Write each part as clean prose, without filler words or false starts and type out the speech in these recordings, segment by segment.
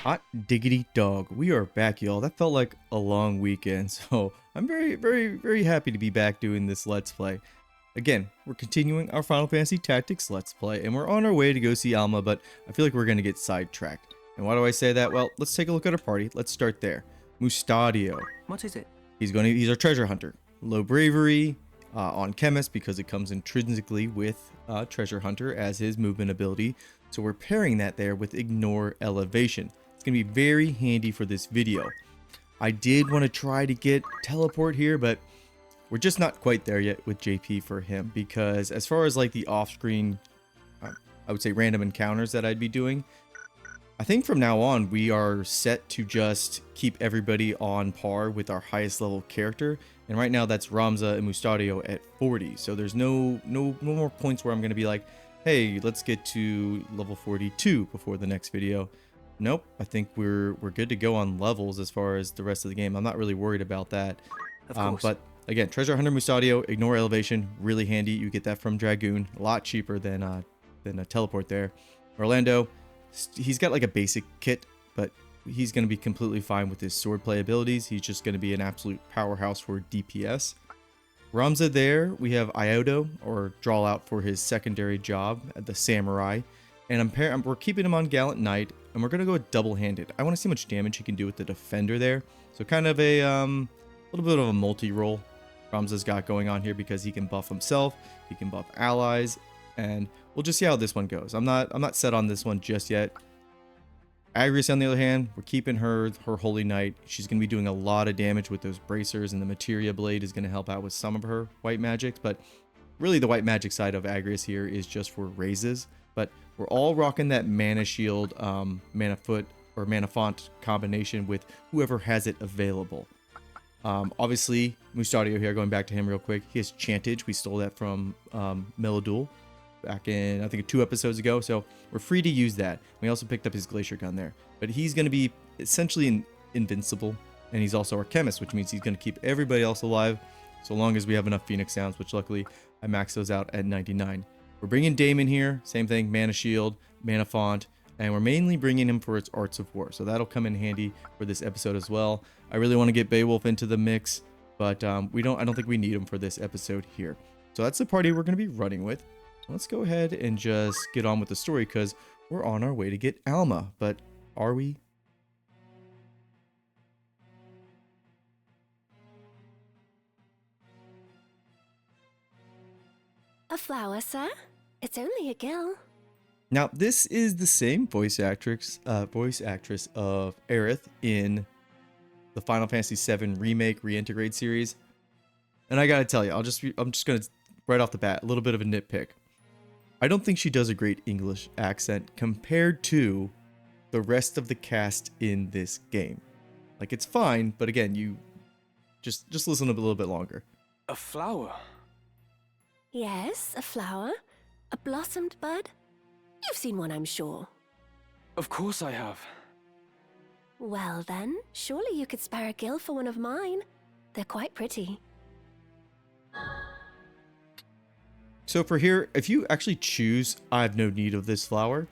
Hot diggity dog. We are back, y'all. That felt like a long weekend, so I'm very happy to be back doing this Let's Play. Again, we're continuing our Final Fantasy Tactics Let's Play, and we're on our way to go see Alma, but I feel like we're going to get sidetracked. And why do I say that? Well, let's take a look at our party. Let's start there. Mustadio. What is it? He's our treasure hunter. Low bravery, on chemist because it comes intrinsically with treasure hunter as his movement ability. So we're pairing that there with ignore elevation. It's going to be very handy for this video. I did want to try to get teleport here, but we're just not quite there yet with JP for him, because as far as like the off-screen, I would say random encounters that I'd be doing, I think from now on we are set to just keep everybody on par with our highest level character. And right now that's Ramza and Mustadio at 40. So there's no more points where I'm going to be like, hey, let's get to level 42 before the next video. Nope, I think we're good to go on levels as far as the rest of the game. I'm not really worried about that. Of course. But again, Treasure Hunter Mustadio, ignore elevation, really handy. You get that from Dragoon, a lot cheaper than a teleport there. Orlando, he's got like a basic kit, but he's going to be completely fine with his swordplay abilities. He's just going to be an absolute powerhouse for DPS. Ramza there, we have Iodo, or draw out for his secondary job at the Samurai. And we're keeping him on Gallant Knight, and we're going to go double-handed. I want to see how much damage he can do with the Defender there. So kind of a little bit of a multi-role Ramza's got going on here, because he can buff himself, he can buff allies, and we'll just see how this one goes. I'm not set on this one just yet. Agrias, on the other hand, we're keeping her Holy Knight. She's going to be doing a lot of damage with those bracers, and the Materia Blade is going to help out with some of her white magics. But really the white magic side of Agrias here is just for raises. But we're all rocking that Mana Shield, Mana Foot, or Mana Font combination with whoever has it available. Obviously, Mustadio here, going back to him real quick, he has Chantage. We stole that from Melodul back in, I think, 2 episodes ago, so we're free to use that. We also picked up his Glacier Gun there, but he's going to be essentially invincible, and he's also our chemist, which means he's going to keep everybody else alive so long as we have enough Phoenix Sounds, which luckily I maxed those out at 99. We're bringing Damon here, same thing, Mana Shield, Mana Font, and we're mainly bringing him for its Arts of War, so that'll come in handy for this episode as well. I really want to get Beowulf into the mix, but I don't think we need him for this episode here. So that's the party we're going to be running with. Let's go ahead and just get on with the story, because we're on our way to get Alma. But are we? A flower, sir? It's only a gill. Now, this is the same voice actress of Aerith in the Final Fantasy VII Remake Reintegrate series. And I gotta tell you, I'm just gonna, right off the bat, a little bit of a nitpick. I don't think she does a great English accent compared to the rest of the cast in this game. Like, it's fine, but again, you just listen a little bit longer. A flower? Yes, a flower. A blossomed bud. You've seen one, I'm sure. Of course I have. Well then, surely you could spare a gill for one of mine. They're quite pretty. So for here, if you actually choose, I have no need of this flower,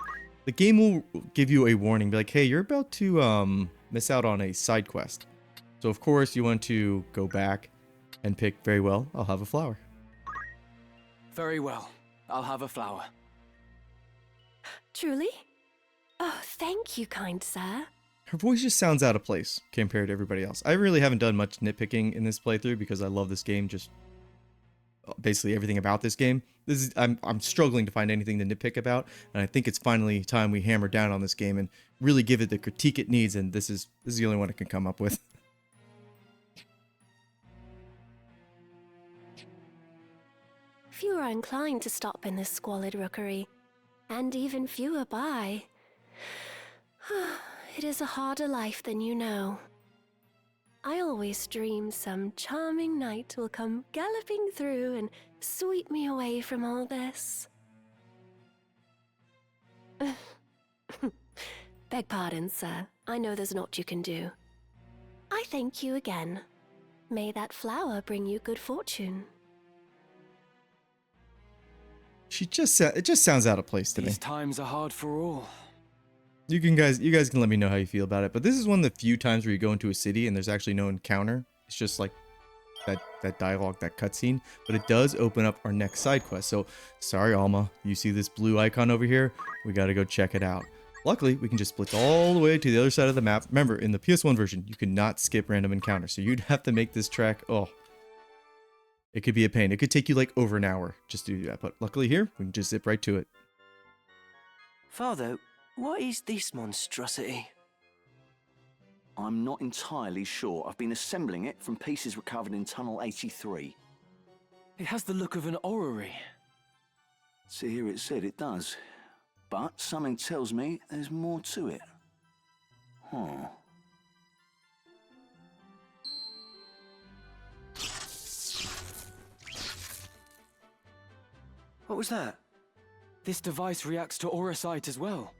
the game will give you a warning, be like, hey, you're about to miss out on a side quest. So of course you want to go back and pick, very well, I'll have a flower. Very well. I'll have a flower. Truly? Oh, thank you, kind sir. Her voice just sounds out of place compared to everybody else. I really haven't done much nitpicking in this playthrough because I love this game, just basically everything about this game. I'm struggling to find anything to nitpick about, and I think it's finally time we hammer down on this game and really give it the critique it needs, and this is the only one it can come up with. Few are inclined to stop in this squalid rookery, and even fewer buy. It is a harder life than you know. I always dream some charming knight will come galloping through and sweep me away from all this. Beg pardon, sir. I know there's naught you can do. I thank you again. May that flower bring you good fortune. It just sounds out of place to me. These times are hard for all. You guys can let me know how you feel about it. But this is one of the few times where you go into a city and there's actually no encounter. It's just like that dialogue, that cutscene. But it does open up our next side quest. So sorry, Alma, you see this blue icon over here? We got to go check it out. Luckily, we can just split all the way to the other side of the map. Remember, in the PS1 version, you could not skip random encounters. So you'd have to make this track. Oh, it could be a pain. It could take you like over an hour just to do that. But luckily here, we can just zip right to it. Father, what is this monstrosity? I'm not entirely sure. I've been assembling it from pieces recovered in Tunnel 83. It has the look of an orrery. See, here it said it does. But something tells me there's more to it. Huh. What was that? This device reacts to auracite as well.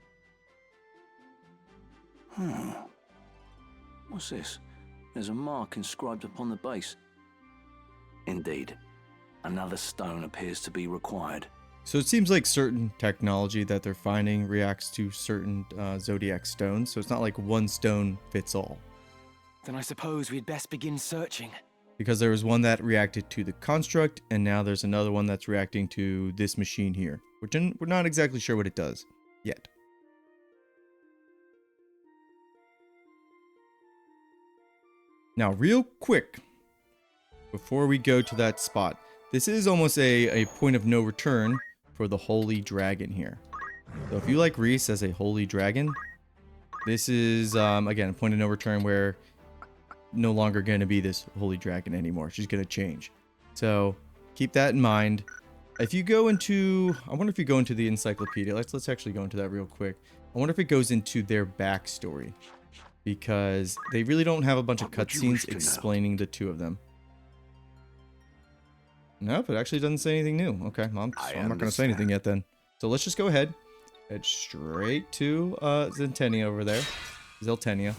What's this? There's a mark inscribed upon the base. Indeed. Another stone appears to be required. So it seems like certain technology that they're finding reacts to certain zodiac stones. So it's not like one stone fits all. Then I suppose we'd best begin searching. Because there was one that reacted to the construct, and now there's another one that's reacting to this machine here. We're not exactly sure what it does yet. Now, real quick, before we go to that spot, this is almost a point of no return for the Holy Dragon here. So if you like Reese as a Holy Dragon, this is, again, a point of no return where no longer going to be this Holy Dragon anymore. She's going to change. So keep that in mind. If you go into, I wonder if you go into the encyclopedia. Let's actually go into that real quick. I wonder if it goes into their backstory, because they really don't have a bunch of cutscenes explaining the two of them. Nope, it actually doesn't say anything new. Okay, I'm not going to say anything yet then. So let's just go ahead. Head straight to Zentenia over there. Zeltenia.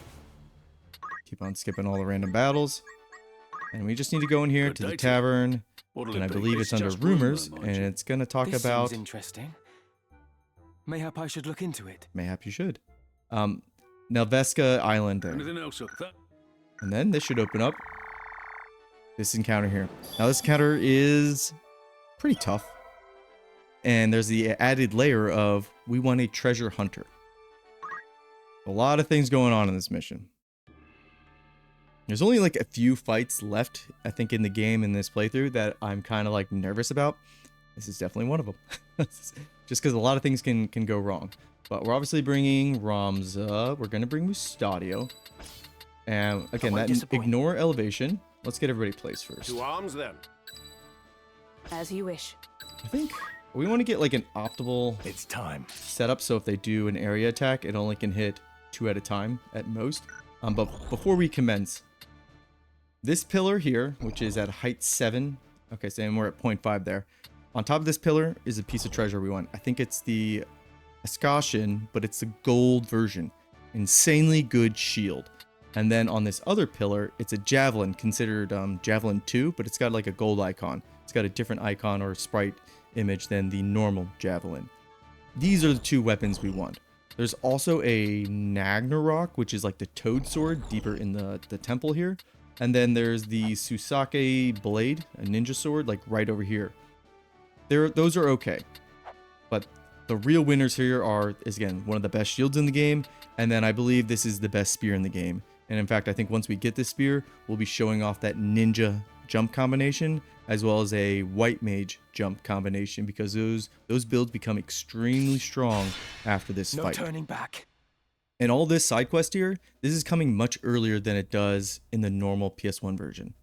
Keep on skipping all the random battles. And we just need to go in here to the tavern. And I believe it's under rumors. And it's going to talk about... Seems interesting. Mayhap I should look into it. Mayhap you should. Nelveska Island there. Anything else up there? And then this should open up this encounter here. Now this encounter is pretty tough. And there's the added layer of we want a treasure hunter. A lot of things going on in this mission. There's only like a few fights left, I think, in the game in this playthrough that I'm kind of like nervous about. This is definitely one of them. Just because a lot of things can go wrong. But we're obviously bringing Ramza. We're going to bring Mustadio. And again, that ignore elevation. Let's get everybody placed first. To arms then. As you wish. I think we want to get like an optimal It's time. setup, so if they do an area attack, it only can hit 2 at a time at most. But before we commence, this pillar here, which is at height 7, okay, so we're at 0.5 there. On top of this pillar is a piece of treasure we want. I think it's the Escutcheon, but it's the gold version. Insanely good shield. And then on this other pillar, it's a javelin, considered javelin 2, but it's got like a gold icon. It's got a different icon or sprite image than the normal javelin. These are the 2 weapons we want. There's also a Nagnarok, which is like the toad sword deeper in the temple here. And then there's the Susake blade, a ninja sword, like right over here. Those are okay. But the real winners here is again, one of the best shields in the game. And then I believe this is the best spear in the game. And in fact, I think once we get this spear, we'll be showing off that ninja jump combination, as well as a white mage jump combination, because those builds become extremely strong after this fight. No turning back. And all this side quest here, this is coming much earlier than it does in the normal PS1 version.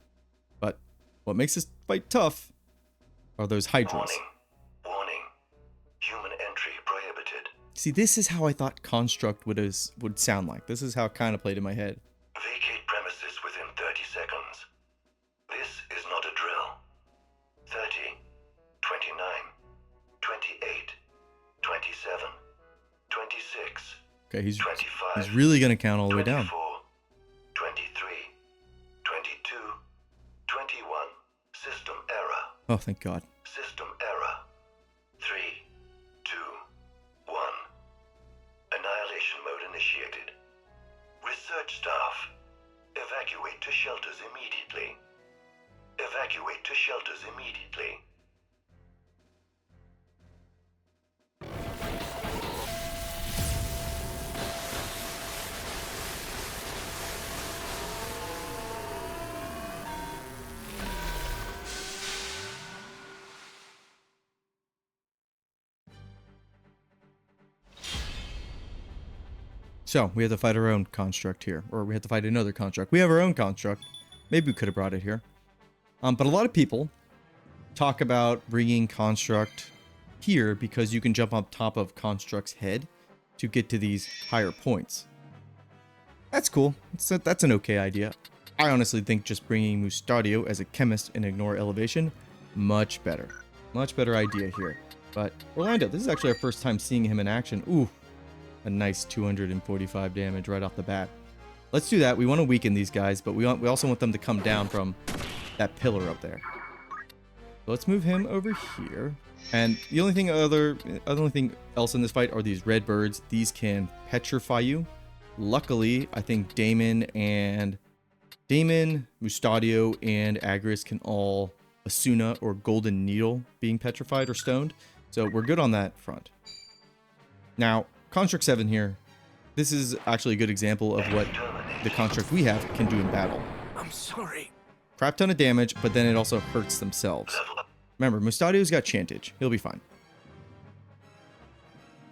But what makes this fight tough are those hydras. Warning. Human entry prohibited. See, this is how I thought Construct would sound like. This is how it kind of played in my head. Vacate premises within 30 seconds. This is not a drill. 30, 29, 28, 27, 26, Okay, he's 25, really going to count all the way down. 24, 23, 22, 21. System error. Oh, thank God. System error. 3, 2, 1. Annihilation mode shelters immediately. Evacuate to shelters immediately. So, we have to fight our own construct here. Or we have to fight another construct. We have our own construct. Maybe we could have brought it here. But a lot of people talk about bringing construct here because you can jump on top of construct's head to get to these higher points. That's cool. That's an okay idea. I honestly think just bringing Mustadio as a chemist and ignore elevation, much better. Much better idea here. But Orlando, this is actually our first time seeing him in action. Ooh. A nice 245 damage right off the bat. Let's do that. We want to weaken these guys, but we also want them to come down from that pillar up there. So let's move him over here. And the only thing else in this fight are these red birds. These can petrify you. Luckily, I think Damon, Mustadio, and Agris can all Asuna or Golden Needle being petrified or stoned. So we're good on that front. Now, Construct 7 here, this is actually a good example of what the construct we have can do in battle. I'm sorry. Crap ton of damage, but then it also hurts themselves. Remember, Mustadio's got Chantage. He'll be fine.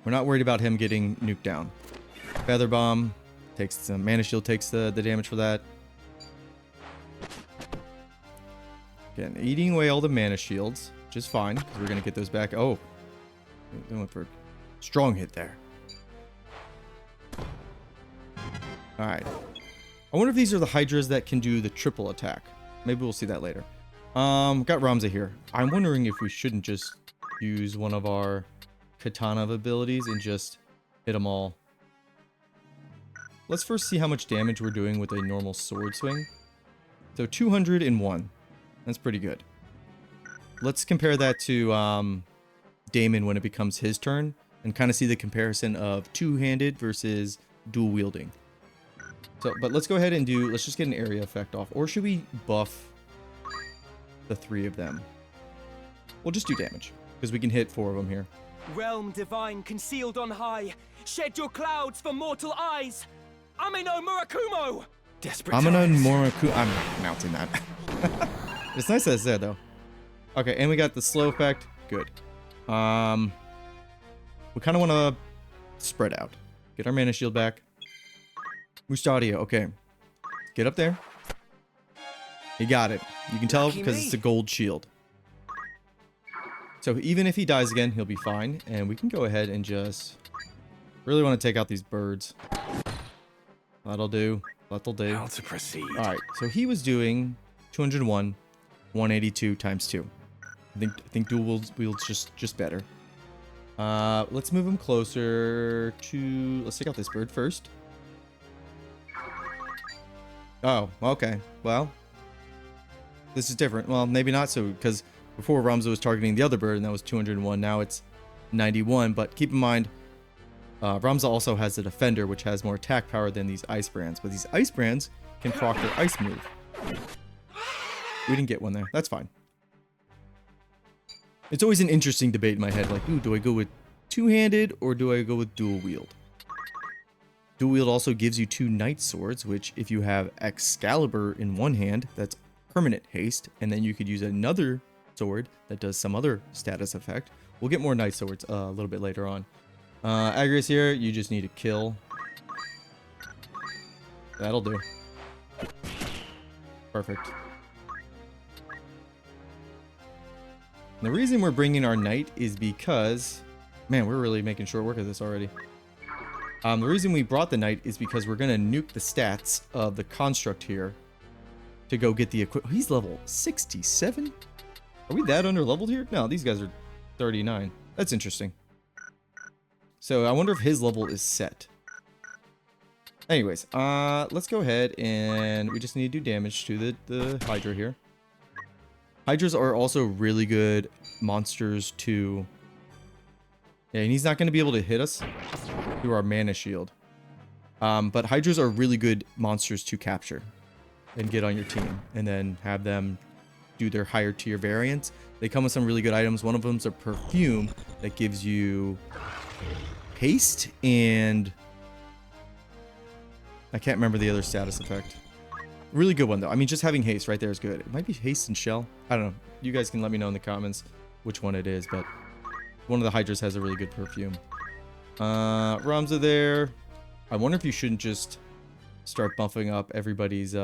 We're not worried about him getting nuked down. Feather Bomb takes some Mana Shield, takes the damage for that. Again, eating away all the Mana Shields, which is fine, because we're going to get those back. Oh, they went for a strong hit there. Alright. I wonder if these are the Hydras that can do the triple attack. Maybe we'll see that later. Got Ramza here. I'm wondering if we shouldn't just use one of our Katana abilities and just hit them all. Let's first see how much damage we're doing with a normal sword swing. So 201. That's pretty good. Let's compare that to Damon when it becomes his turn and kind of see the comparison of two-handed versus dual wielding. So, but let's go ahead and let's just get an area effect off. Or should we buff the 3 of them? We'll just do damage, because we can hit 4 of them here. Realm divine concealed on high, shed your clouds for mortal eyes. Amino Murakumo! Desperate Amino times. Murakumo. I'm not pronouncing that. It's nice that it's there, though. Okay, and we got the slow effect. Good. We kind of want to spread out. Get our mana shield back. Mustadio, okay. Get up there. He got it. You can tell because it's a gold shield. So even if he dies again, he'll be fine. And we can go ahead and just really want to take out these birds. That'll do. That'll do. How to proceed. Alright, so he was doing 201, 182 times 2. I think dual wields just better. Let's move him closer to... Let's take out this bird first. Oh, okay. Well, this is different. Well, maybe not so, because before Ramza was targeting the other bird, and that was 201. Now it's 91. But keep in mind, Ramza also has a defender, which has more attack power than these ice brands. But these ice brands can proc their ice move. We didn't get one there. That's fine. It's always an interesting debate in my head. Like, ooh, do I go with two-handed or do I go with dual wield? Dual wield also gives you 2 knight swords, which if you have Excalibur in one hand, that's permanent haste, and then you could use another sword that does some other status effect. We'll get more knight swords a little bit later on. Agris here, you just need to kill. That'll do. Perfect. And the reason we're bringing our knight is because... Man, we're really making short work of this already. The reason we brought the knight is because we're going to nuke the stats of the construct here to go get the equip. He's level 67? Are we that under leveled here? No, these guys are 39. That's interesting. So I wonder if his level is set. Anyways, let's go ahead and we just need to do damage to the Hydra here. Hydras are also really good monsters to... Yeah, and he's not going to be able to hit us through our mana shield. But Hydras are really good monsters to capture. and get on your team, and then have them do their higher tier variants. They come with some really good items. One of them's a perfume that gives you haste, and I can't remember the other status effect. Really good one though. I mean, just having haste right there is good. It might be haste and shell. I don't know. You guys can let me know in the comments which one it is, but one of the Hydras has a really good perfume. Ramza there. I wonder if you shouldn't just start buffing up everybody's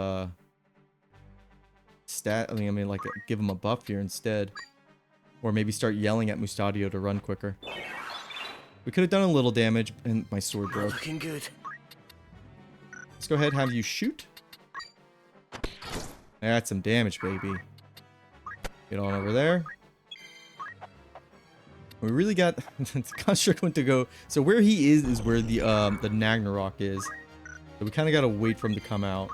stat. I mean, like give him a buff here instead, or maybe start yelling at Mustadio to run quicker. We could have done a little damage, and my sword broke. Looking good. Let's go ahead and have you shoot. That's some damage, baby. Get on over there. We really got the construct went to go. So where he is where the Nagnarok is. So we kind of got to wait for him to come out.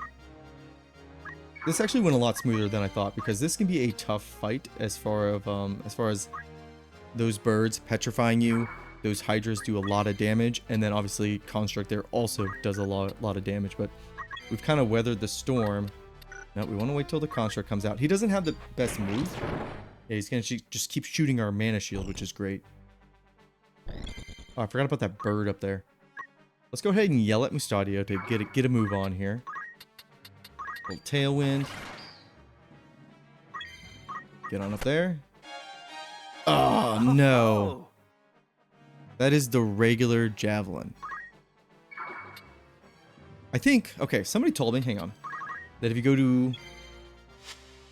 This actually went a lot smoother than I thought, because this can be a tough fight as far as those birds petrifying you. Those Hydras do a lot of damage, and then obviously Construct there also does a lot of damage. But we've kind of weathered the storm. No, we want to wait till the Construct comes out. He doesn't have the best move. Yeah, he's gonna just keep shooting our mana shield, which is great. Oh, I forgot about that bird up there. Let's go ahead and yell at Mustadio to get a move on here. Little tailwind. Get on up there. Oh no. That is the regular javelin. I think, okay, somebody told me, hang on, that if you go to,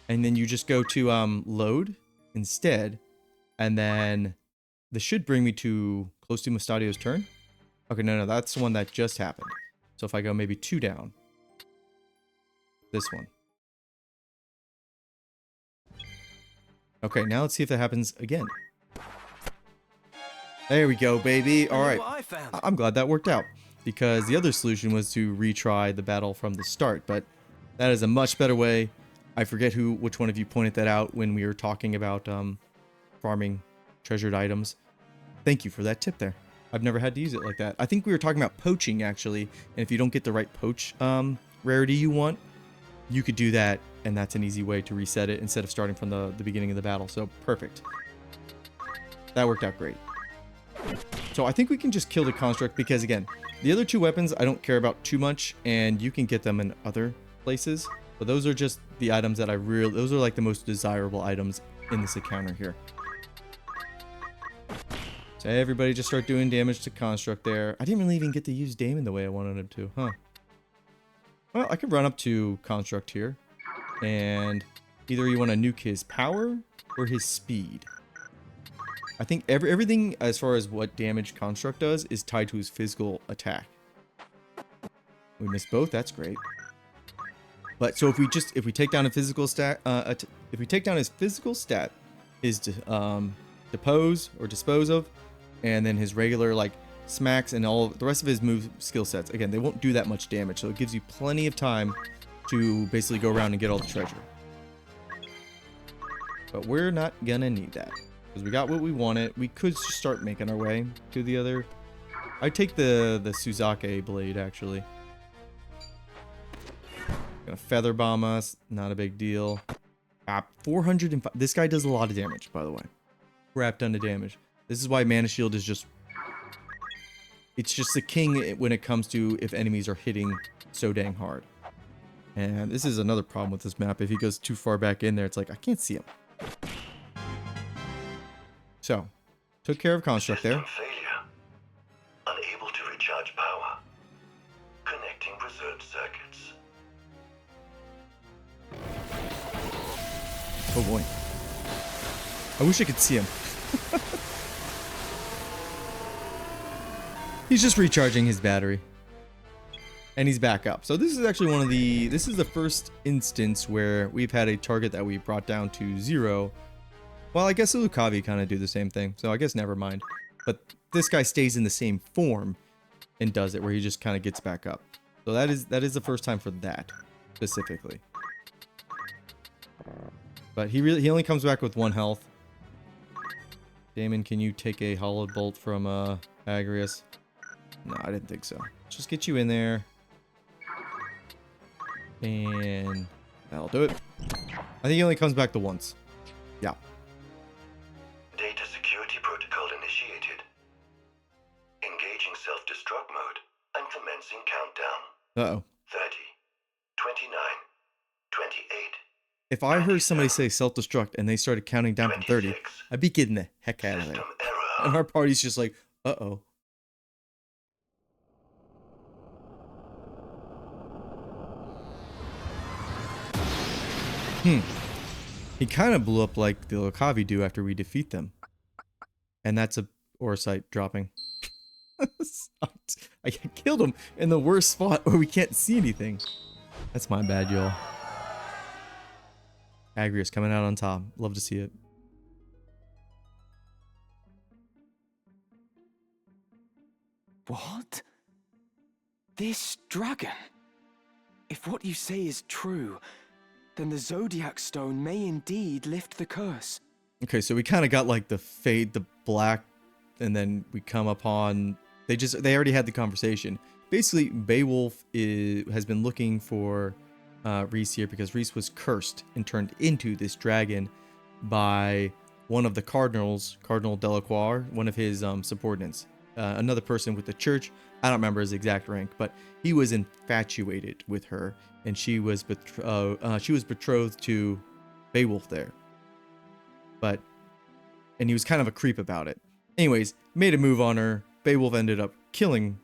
and then you just go to load instead, and then this should bring me to close to Mustadio's turn. Okay, no, that's the one that just happened. So if I go maybe 2 down, this one. Okay, now let's see if that happens again. There we go, baby. All right. I'm glad that worked out, because the other solution was to retry the battle from the start, but that is a much better way. I forget which one of you pointed that out when we were talking about farming treasured items. Thank you for that tip there. I've never had to use it like that. I think we were talking about poaching, actually, and if you don't get the right poach rarity you want, you could do that, and that's an easy way to reset it instead of starting from the beginning of the battle. So perfect. That worked out great. So I think we can just kill the Construct, because again, the other 2 weapons I don't care about too much, and you can get them in other places. But those are just the items that those are like the most desirable items in this encounter here. So everybody just start doing damage to Construct there. I didn't really even get to use Damon the way I wanted him to, huh? Well, I could run up to Construct here, and either you want to nuke his power or his speed. I think everything as far as what damage Construct does is tied to his physical attack. We missed both. That's great. But so if we take down a physical stat, if we take down his physical stat, his depose or dispose of, and then his regular like smacks and all the rest of his move skill sets, again, they won't do that much damage. So it gives you plenty of time to basically go around and get all the treasure. But we're not gonna need that, because we got what we wanted. We could just start making our way to the other. I'd take the Suzake blade, actually. Gonna feather bomb us. Not a big deal. 405. This guy does a lot of damage, by the way. Crap ton of damage. This is why Mana Shield is just... It's just the king when it comes to if enemies are hitting so dang hard. And this is another problem with this map. If he goes too far back in there, it's like, I can't see him. So, took care of Construct there. Failure. Unable to recharge power. Connecting preserved circuits. Oh boy. I wish I could see him. He's just recharging his battery. And he's back up. So this is actually this is the first instance where we've had a target that we brought down to 0. Well, I guess the Lucavi kind of do the same thing, so I guess never mind. But this guy stays in the same form and does it, where he just kind of gets back up. So that is the first time for that, specifically. But he only comes back with 1 health. Damon, can you take a hollowed bolt from Agrius? No, I didn't think so. Just get you in there. And that'll do it. I think he only comes back to once. Yeah. Data security protocol initiated. Engaging self-destruct mode. I'm commencing countdown. Uh-oh. 30, 29, 28. If I heard somebody say self-destruct and they started counting down from 30, 26. I'd be getting the heck out of there. System error. And our party's just like, uh-oh. He kind of blew up like the Lokavi do after we defeat them. And that's a Orosite dropping. I killed him in the worst spot where we can't see anything. That's my bad, y'all. Agrius coming out on top. Love to see it. What? This dragon? If what you say is true, then the Zodiac Stone may indeed lift the curse. Okay, so we kind of got like the fade, the black, and then we come upon... They already had the conversation. Basically, Beowulf has been looking for Rhys here because Rhys was cursed and turned into this dragon by one of the cardinals, Cardinal Delacroix, one of his subordinates. Another person with the church. I don't remember his exact rank, but he was infatuated with her, and she was betrothed to Beowulf there. And he was kind of a creep about it. Anyways, made a move on her. Beowulf ended up killing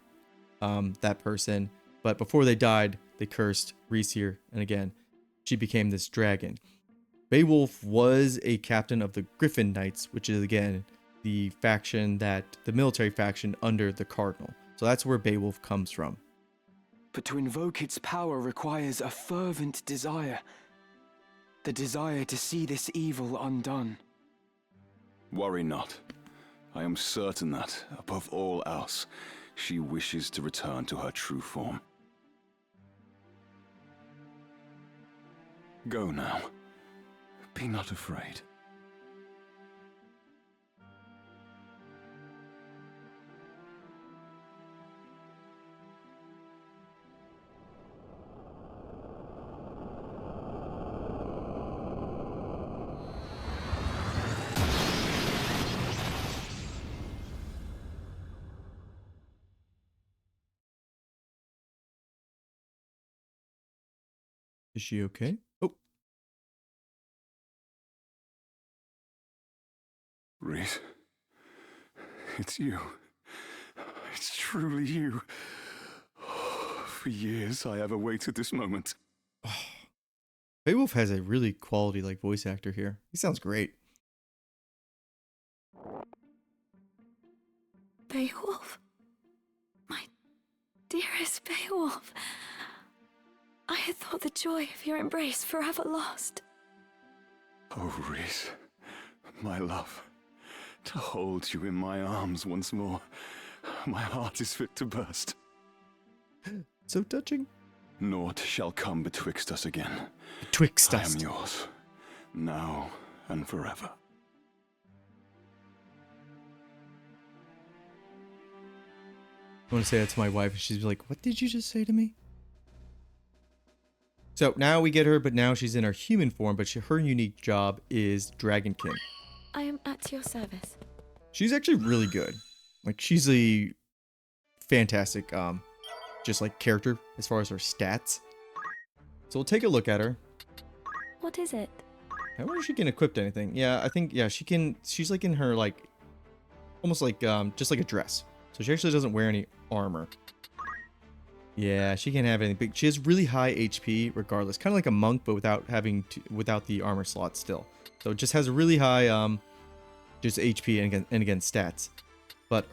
that person, but before they died, they cursed Rhys here, and again, she became this dragon. Beowulf was a captain of the Griffin Knights, which is again the military faction under the Cardinal. So that's where Beowulf comes from. But to invoke its power requires a fervent desire. The desire to see this evil undone. Worry not. I am certain that, above all else, she wishes to return to her true form. Go now. Be not afraid. Is she okay? Oh. Rhys, it's you. It's truly you. For years I have awaited this moment. Beowulf has a really quality voice actor here. He sounds great. Beowulf? My dearest Beowulf. I had thought the joy of your embrace forever lost. Oh, Rhys, my love, to hold you in my arms once more, my heart is fit to burst. So touching. Naught shall come betwixt us again. Betwixt I us. am yours, now and forever. I want to say that to my wife, and she's like, "What did you just say to me?" So now we get her, but now she's in her human form, but her unique job is Dragonkin. I am at your service. She's actually really good. She's a fantastic, character as far as her stats. So we'll take a look at her. What is it? I wonder if she can equip anything. Yeah, I think, she can. She's in her, almost just like a dress. So she actually doesn't wear any armor. Yeah, she can't have anything. She has really high HP regardless. Kind of like a monk, but without the armor slot still. So it just has a really high just HP and again stats. But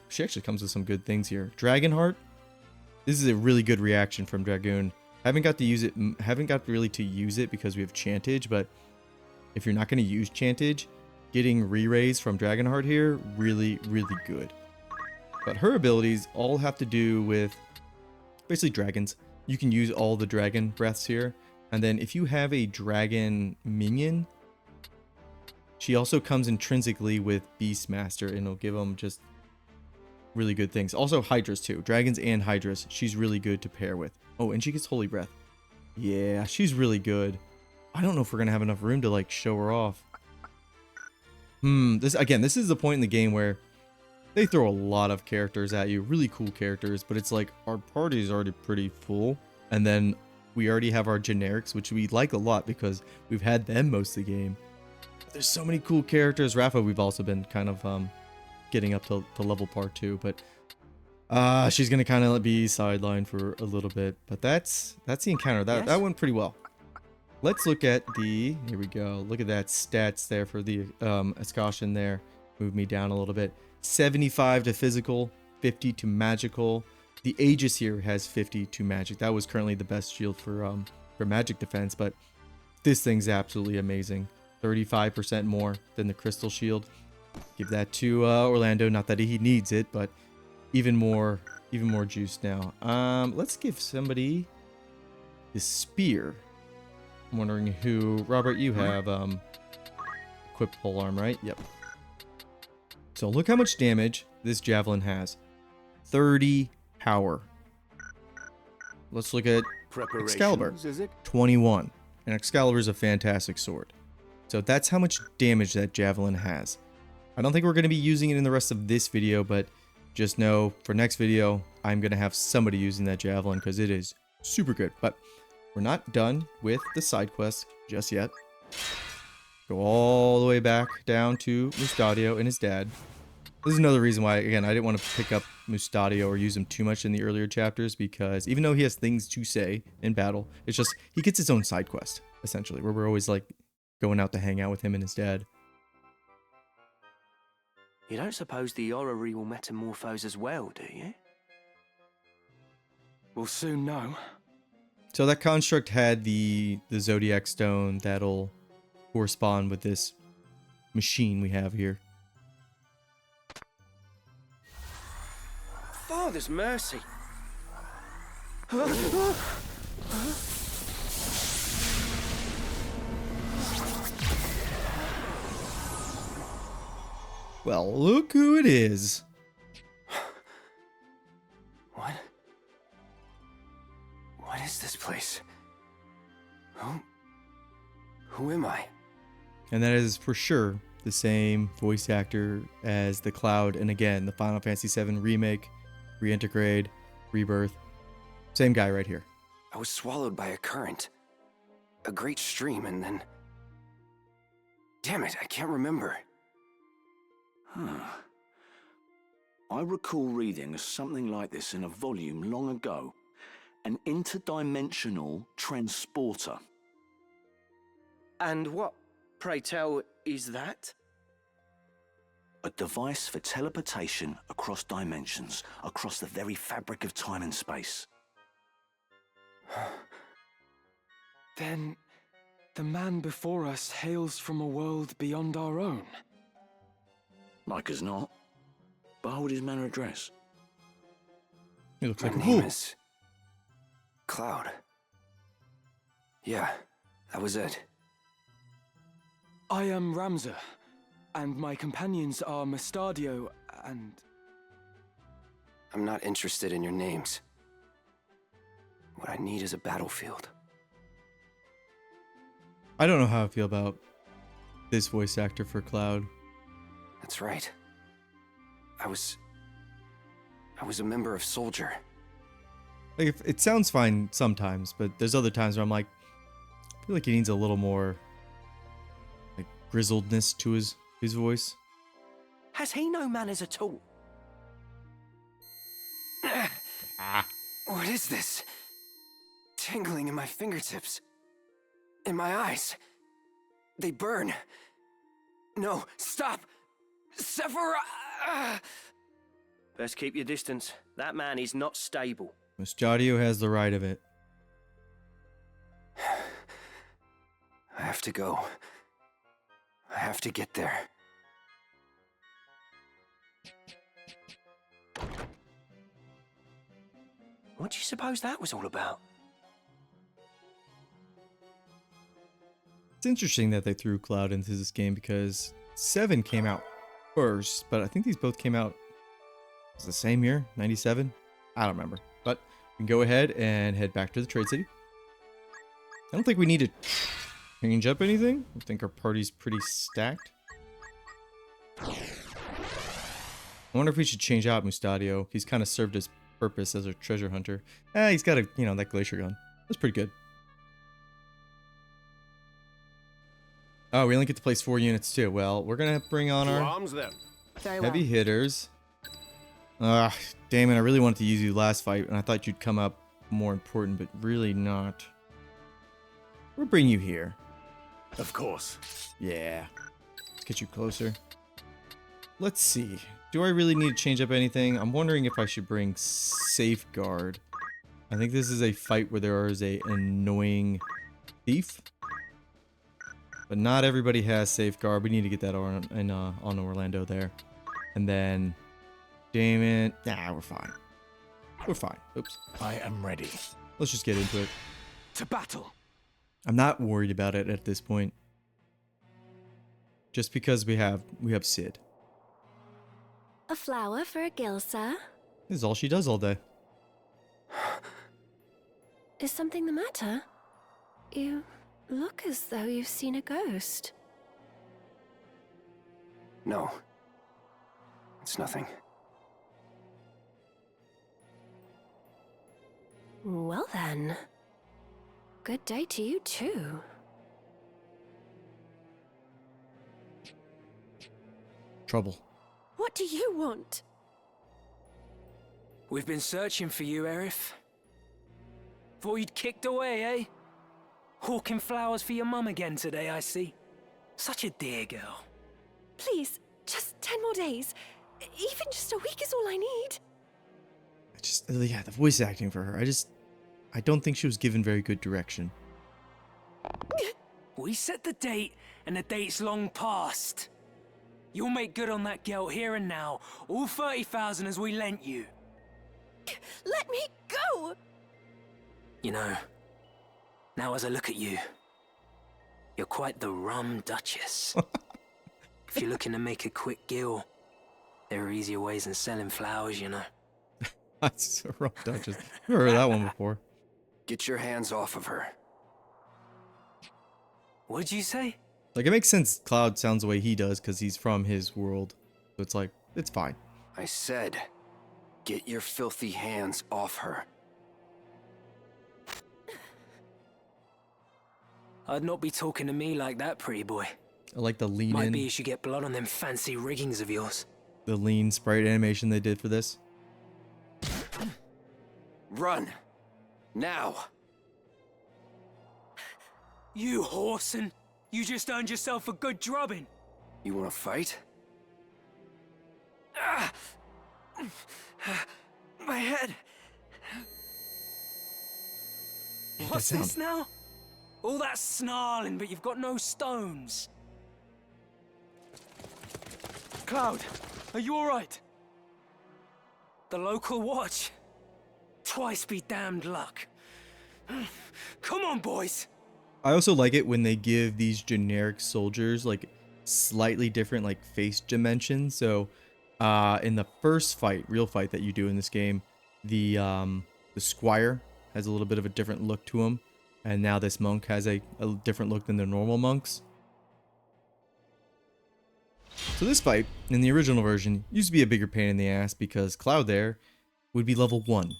she actually comes with some good things here. Dragonheart. This is a really good reaction from Dragoon. Haven't got really to use it because we have Chantage, but if you're not going to use Chantage, getting re-raise from Dragonheart here, really, really good. But her abilities all have to do with basically dragons. You can use all the dragon breaths here. And then if you have a dragon minion, she also comes intrinsically with Beastmaster, and it'll give them just really good things. Also Hydras too. Dragons and Hydras, she's really good to pair with. Oh, and she gets Holy Breath. Yeah, she's really good. I don't know if we're gonna have enough room to like show her off. This is the point in the game where they throw a lot of characters at you, really cool characters, but it's like our party is already pretty full, and then we already have our generics, which we like a lot because we've had them most of the game. But there's so many cool characters. Rafa, we've also been kind of getting up to level part 2, but she's gonna kind of be sidelined for a little bit. But that's the encounter. That went pretty well. Let's look at the, here we go. Look at that stats there for the Escoshian there. Move me down a little bit. 75 to physical, 50 to magical. The Aegis here has 50 to magic. That was currently the best shield for magic defense, but this thing's absolutely amazing. 35% more than the crystal shield. Give that to Orlando. Not that he needs it, but even more juice now. Let's give somebody the spear. I'm wondering who, Robert, you have equipped polearm, right? Yep. So look how much damage this javelin has. 30 power. Let's look at Excalibur. 21. And Excalibur is a fantastic sword. So that's how much damage that javelin has. I don't think we're going to be using it in the rest of this video, but just know for next video, I'm going to have somebody using that javelin because it is super good. But we're not done with the side quest just yet. Go all the way back down to Mustadio and his dad. This is another reason why, again, I didn't want to pick up Mustadio or use him too much in the earlier chapters, because even though he has things to say in battle, it's just he gets his own side quest, essentially, where we're always like going out to hang out with him and his dad. You don't suppose the orrery will metamorphose as well, do you? We'll soon know. So that construct had the Zodiac Stone that'll correspond with this machine we have here. Father's mercy. Well, look who it is. What? What is this place? Who am I? And that is for sure the same voice actor as the Cloud, and again, the Final Fantasy VII Remake, Reintegrate, Rebirth. Same guy right here. I was swallowed by a current. A great stream, and then... Damn it, I can't remember. I recall reading something like this in a volume long ago. An interdimensional transporter. And what, pray tell, is that? A device for teleportation across dimensions, across the very fabric of time and space. Then, the man before us hails from a world beyond our own. Like as not. Behold his manner of dress. He looks My like a name fool. is... Cloud. Yeah, that was it. I am Ramza, and my companions are Mustadio and... I'm not interested in your names. What I need is a battlefield. I don't know how I feel about this voice actor for Cloud. That's right. I was a member of Soldier. Like, it sounds fine sometimes, but there's other times where I'm like, I feel like he needs a little more like grizzledness to his voice. Has he no manners at all? What is this? Tingling in my fingertips. In my eyes. They burn. No, stop! Sephora! Best keep your distance. That man is not stable. Mustadio has the right of it. I have to go. I have to get there. What do you suppose that was all about? It's interesting that they threw Cloud into this game because 7 came out first, but I think these both came out was the same year, 97? I don't remember. But we can go ahead and head back to the Trade City. I don't think we need to change up anything. I think our party's pretty stacked. I wonder if we should change out Mustadio. He's kind of served his purpose as a treasure hunter. He's got a, that glacier gun. That's pretty good. Oh, we only get to place 4 units too. Well, we're gonna bring on our arms then. Very heavy hitters. Damn it, I really wanted to use you last fight, and I thought you'd come up more important, but really not. We'll bring you here. Of course. Yeah. Let's get you closer. Let's see. Do I really need to change up anything? I'm wondering if I should bring Safeguard. I think this is a fight where there is a annoying thief. But not everybody has Safeguard. We need to get that on Orlando there. And then... Damn it. Nah, we're fine. We're fine. Oops. I am ready. Let's just get into it. To battle! I'm not worried about it at this point. Just because we have Sid. A flower for a Gilsa? This is all she does all day. Is something the matter? You look as though you've seen a ghost. No. It's nothing. Well then. Good day to you too. Trouble. What do you want? We've been searching for you, Aerith. Thought you'd kicked away, eh? Hawking flowers for your mum again today, I see. Such a dear girl. Please, just 10 more days. Even just a week is all I need. Yeah, the voice acting for her. I don't think she was given very good direction. We set the date, and the date's long past. You'll make good on that guilt here and now. All 30,000 as we lent you. Let me go! You know, now as I look at you, you're quite the rum duchess. If you're looking to make a quick gill, there are easier ways than selling flowers, you know. That's a rough Duchess. I've heard that one before. Get your hands off of her. What'd you say? Like, it makes sense Cloud sounds the way he does because he's from his world. So it's like, it's fine. I said, get your filthy hands off her. I'd not be talking to me like that, pretty boy. I like the lean Might in, be you should get blood on them fancy riggings of yours. the lean sprite animation they did for this. Run. Now. You whoreson! You just earned yourself a good drubbing. You wanna fight? My head. What's that this now? All that snarling, but you've got no stones. Cloud, are you alright? The local watch? Twice be damned luck. Come on, boys. I also like it when they give these generic soldiers like slightly different like face dimensions. So in the first fight, real fight that you do in this game, the squire has a little bit of a different look to him, and now this monk has a different look than the normal monks. So this fight in the original version used to be a bigger pain in the ass because Cloud there would be level 1.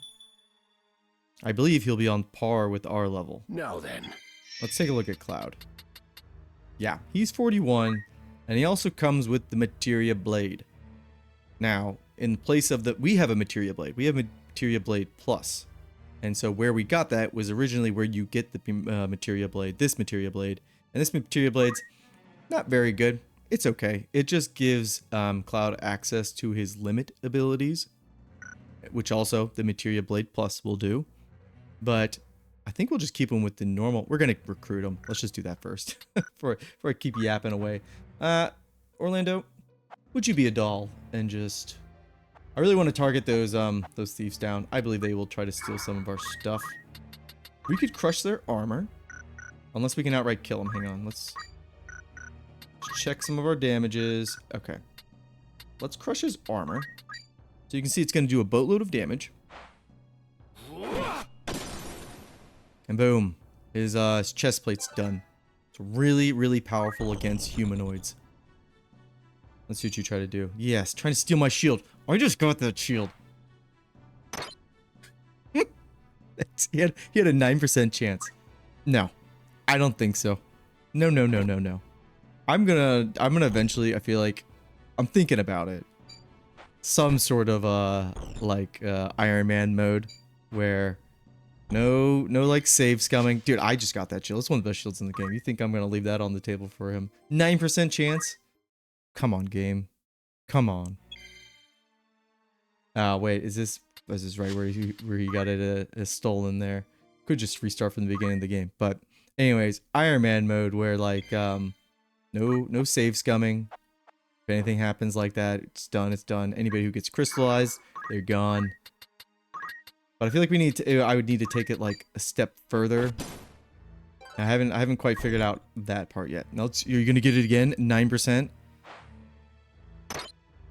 I believe he'll be on par with our level. Now then. Let's take a look at Cloud. Yeah, he's 41, and he also comes with the Materia Blade. Now, in place of we have a Materia Blade. We have Materia Blade Plus. And so where we got that was originally where you get the Materia Blade, this Materia Blade. And this Materia Blade's not very good. It's okay. It just gives Cloud access to his limit abilities, which also the Materia Blade Plus will do. But I think we'll just keep him with the normal. We're going to recruit him. Let's just do that first before I keep yapping away. Orlando, would you be a doll and just... I really want to target those thieves down. I believe they will try to steal some of our stuff. We could crush their armor. Unless we can outright kill them. Hang on. Let's check some of our damages. Okay. Let's crush his armor. So you can see it's going to do a boatload of damage. And boom. His chest plate's done. It's really, really powerful against humanoids. Let's see what you try to do. Yes, trying to steal my shield. I just got that shield. he had a 9% chance. No, I don't think so. No. I'm gonna eventually, I feel like, I'm thinking about it. Some sort of Iron Man mode where no like save scumming. Dude, I just got that shield. It's one of the best shields in the game. You think I'm gonna leave that on the table for him? 9% chance? Come on, game. Come on. Wait, is this right where he got it stolen there? Could just restart from the beginning of the game. But anyways, Iron Man mode where like no save scumming. If anything happens like that, it's done. It's done. Anybody who gets crystallized, they're gone. But I feel like I would need to take it like a step further. I haven't quite figured out that part yet. No, you're gonna get it again, 9%.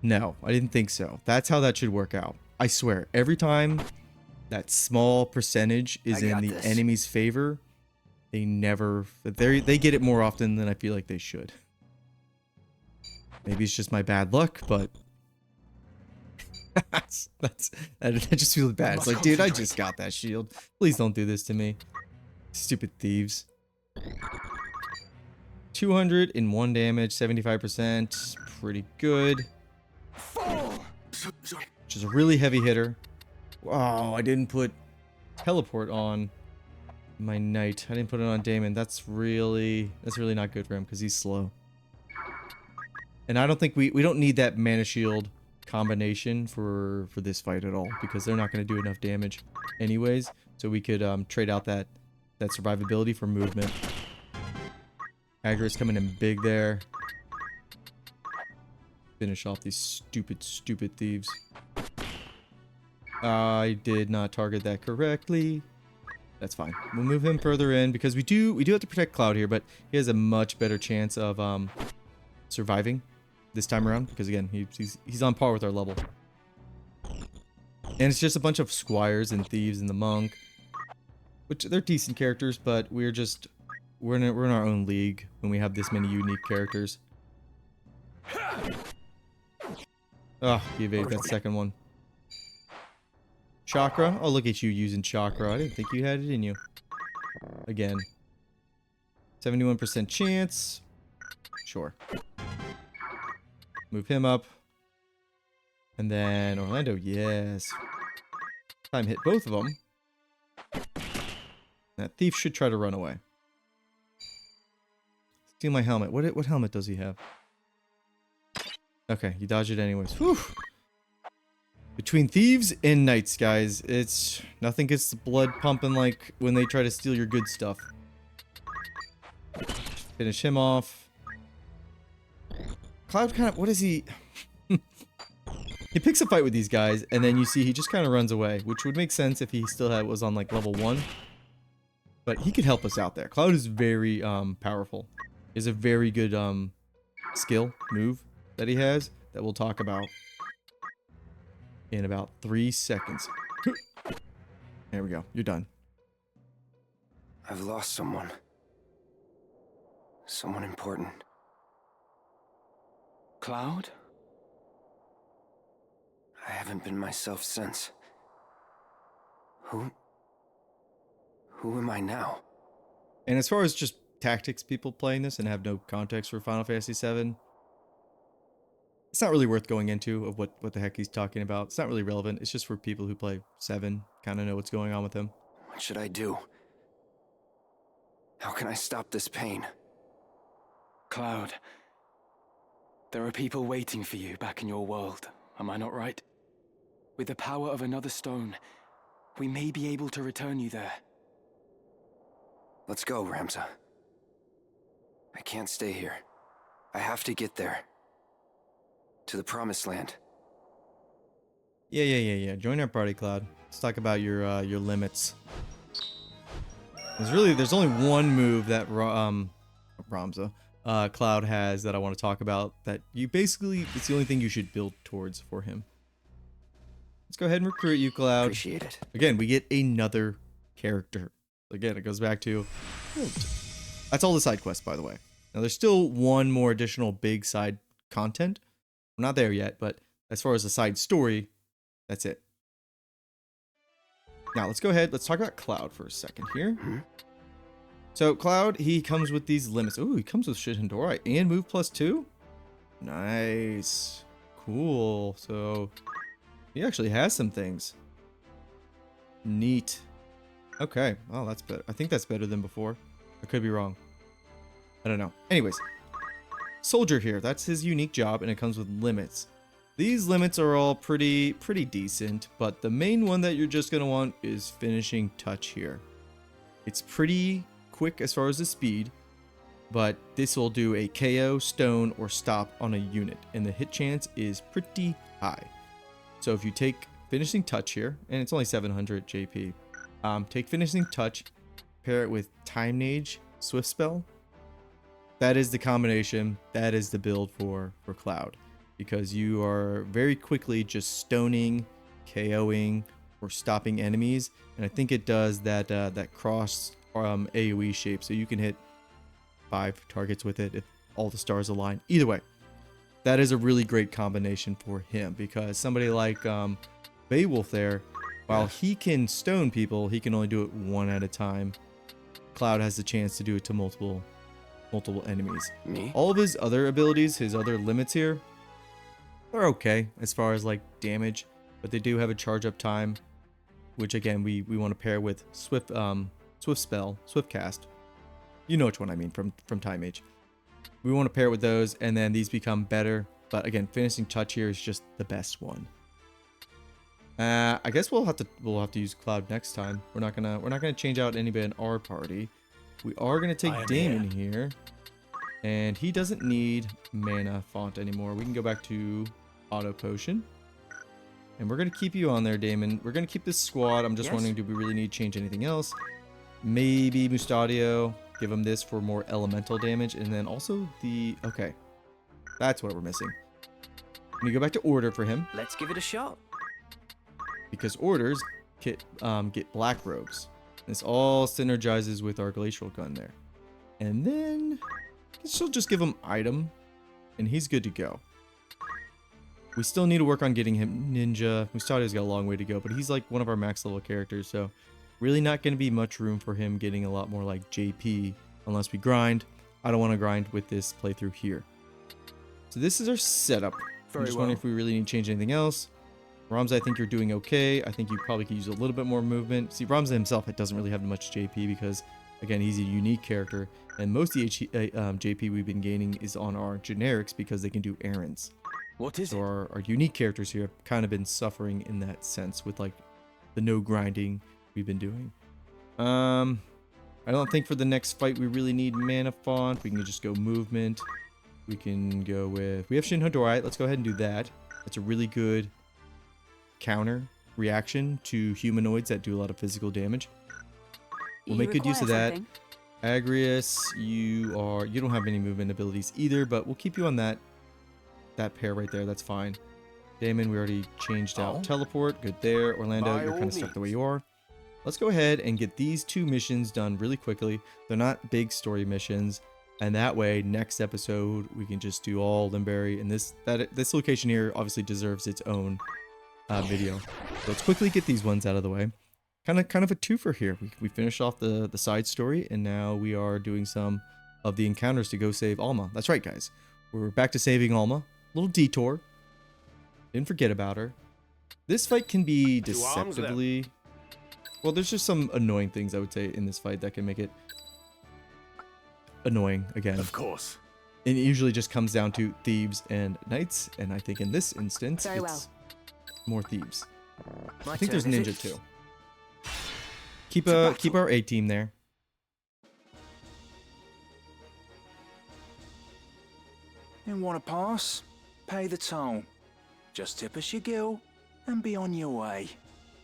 No, I didn't think so. That's how that should work out. I swear, every time that small percentage is in the enemy's favor, they get it more often than I feel like they should. Maybe it's just my bad luck, but that just feels bad. It's like, dude, I just got that shield. Please don't do this to me. Stupid thieves. 201 damage, 75%. Pretty good. Which is a really heavy hitter. Wow, I didn't put teleport on my knight. I didn't put it on Damon. That's really not good for him because he's slow. And I don't think we don't need that mana shield combination for this fight at all because they're not going to do enough damage anyways. So we could trade out that survivability for movement. Aggro's coming in big there. Finish off these stupid thieves. I did not target that correctly. That's fine. We'll move him further in because we do have to protect Cloud here, but he has a much better chance of surviving this time around because again he's on par with our level. And it's just a bunch of squires and thieves and the monk, which they're decent characters, but we're in our own league when we have this many unique characters. Oh, he evaded that second one. Chakra? Oh, look at you using chakra. I didn't think you had it in you. Again. 71% chance. Sure. Move him up. And then Orlando, yes. Time hit both of them. That thief should try to run away. Steal my helmet. What helmet does he have? Okay, you dodged it anyways. Whew. Between thieves and knights, guys, it's nothing gets the blood pumping like when they try to steal your good stuff. Finish him off. Cloud kind of, what is he? He picks a fight with these guys, and then you see he just kind of runs away, which would make sense if he still was on like level 1. But he could help us out there. Cloud is very powerful. He has a very good skill move that he has that we'll talk about in about 3 seconds. There we go. You're done. I've lost someone. Someone important. Cloud? I haven't been myself since. Who am I now? And as far as just tactics people playing this and have no context for Final Fantasy VII, it's not really worth going into of what the heck he's talking about. It's not really relevant. It's just for people who play 7, kind of know what's going on with him. What should I do? How can I stop this pain? Cloud, there are people waiting for you back in your world. Am I not right? With the power of another stone, we may be able to return you there. Let's go, Ramza. I can't stay here. I have to get there. To the Promised Land. Yeah. Join our party, Cloud. Let's talk about your limits. There's only one move that Ramza Cloud has that I want to talk about that it's the only thing you should build towards for him. Let's go ahead and recruit you, Cloud. Appreciate it. Again, we get another character. Again, it goes back to that's all the side quests, by the way. Now there's still one more additional big side content. We're not there yet, but as far as the side story, that's it. Now let's go ahead. Let's talk about Cloud for a second here. So Cloud, he comes with these limits. Ooh, he comes with Shihindori and move +2. Nice. Cool. So he actually has some things. Neat. Okay. Oh, that's better. I think that's better than before. I could be wrong. I don't know. Anyways, Soldier here. That's his unique job, and it comes with limits. These limits are all pretty decent, but the main one that you're just going to want is Finishing Touch here. It's pretty quick as far as the speed, but this will do a KO, stone, or stop on a unit, and the hit chance is pretty high. So if you take Finishing Touch here, and it's only 700 JP, take Finishing Touch, pair it with Time Nage, Swift Spell. That is the combination, that is the build for Cloud. Because you are very quickly just stoning, KOing, or stopping enemies. And I think it does that that cross AoE shape. So you can hit 5 targets with it if all the stars align. Either way, that is a really great combination for him. Because somebody like Beowulf there, while he can stone people, he can only do it one at a time. Cloud has the chance to do it to multiple enemies. All of his other abilities, his other limits here, they're okay as far as like damage, but they do have a charge up time, which again we want to pair with Swift Spell, Swift Cast. You know which one I mean from Time Age. We want to pair it with those, and then these become better. But again, Finishing Touch here is just the best one. I guess we'll have to use Cloud next time. We're not gonna change out anybody in our party. We are gonna take Damon here, and he doesn't need mana font anymore. We can go back to Auto Potion, and we're gonna keep you on there, Damon. We're gonna keep this squad. I'm just wondering, do we really need to change anything else? Maybe Mustadio. Give him this for more elemental damage, and then also the okay. That's what we're missing. Let me go back to Order for him. Let's give it a shot. Because Orders get black robes. This all synergizes with our glacial gun there. And then she'll just give him item, and he's good to go. We still need to work on getting him ninja. Mustadio's got a long way to go, but he's like one of our max level characters, so really not going to be much room for him getting a lot more like JP unless we grind. I don't want to grind with this playthrough here. So this is our setup. I'm just wondering if we really need to change anything else. Ramza, I think you're doing okay. I think you probably could use a little bit more movement. See, Ramza himself, it doesn't really have much JP because, again, he's a unique character. And most of the JP we've been gaining is on our generics because they can do errands. What is so our unique characters here have kind of been suffering in that sense with, like, the no grinding we've been doing. I don't think for the next fight we really need mana font. We can just go movement. We can go with... We have Shin Hodorite. Let's go ahead and do that. That's a really good counter reaction to humanoids that do a lot of physical damage. We'll make good use of that. Agrius, you don't have any movement abilities either, but we'll keep you on that pair right there. That's fine. Damon, we already changed out teleport. Good there. Orlando, you're kind of stuck the way you are. Let's go ahead and get these 2 missions done really quickly. They're not big story missions, and that way next episode we can just do all Limberry, and this location here obviously deserves its own video. So let's quickly get these ones out of the way. Kind of a twofer here. We finished off the side story, and now we are doing some of the encounters to go save Alma. That's right, guys. We're back to saving Alma. Little detour. Didn't forget about her. This fight can be deceptively... Well, there's just some annoying things, I would say, in this fight that can make it annoying again. Of course. And it usually just comes down to thieves and knights, and I think in this instance, it's more thieves. I think there's ninja too. Keep our A team there. You want to pass? Pay the toll. Just tip us your gill and be on your way.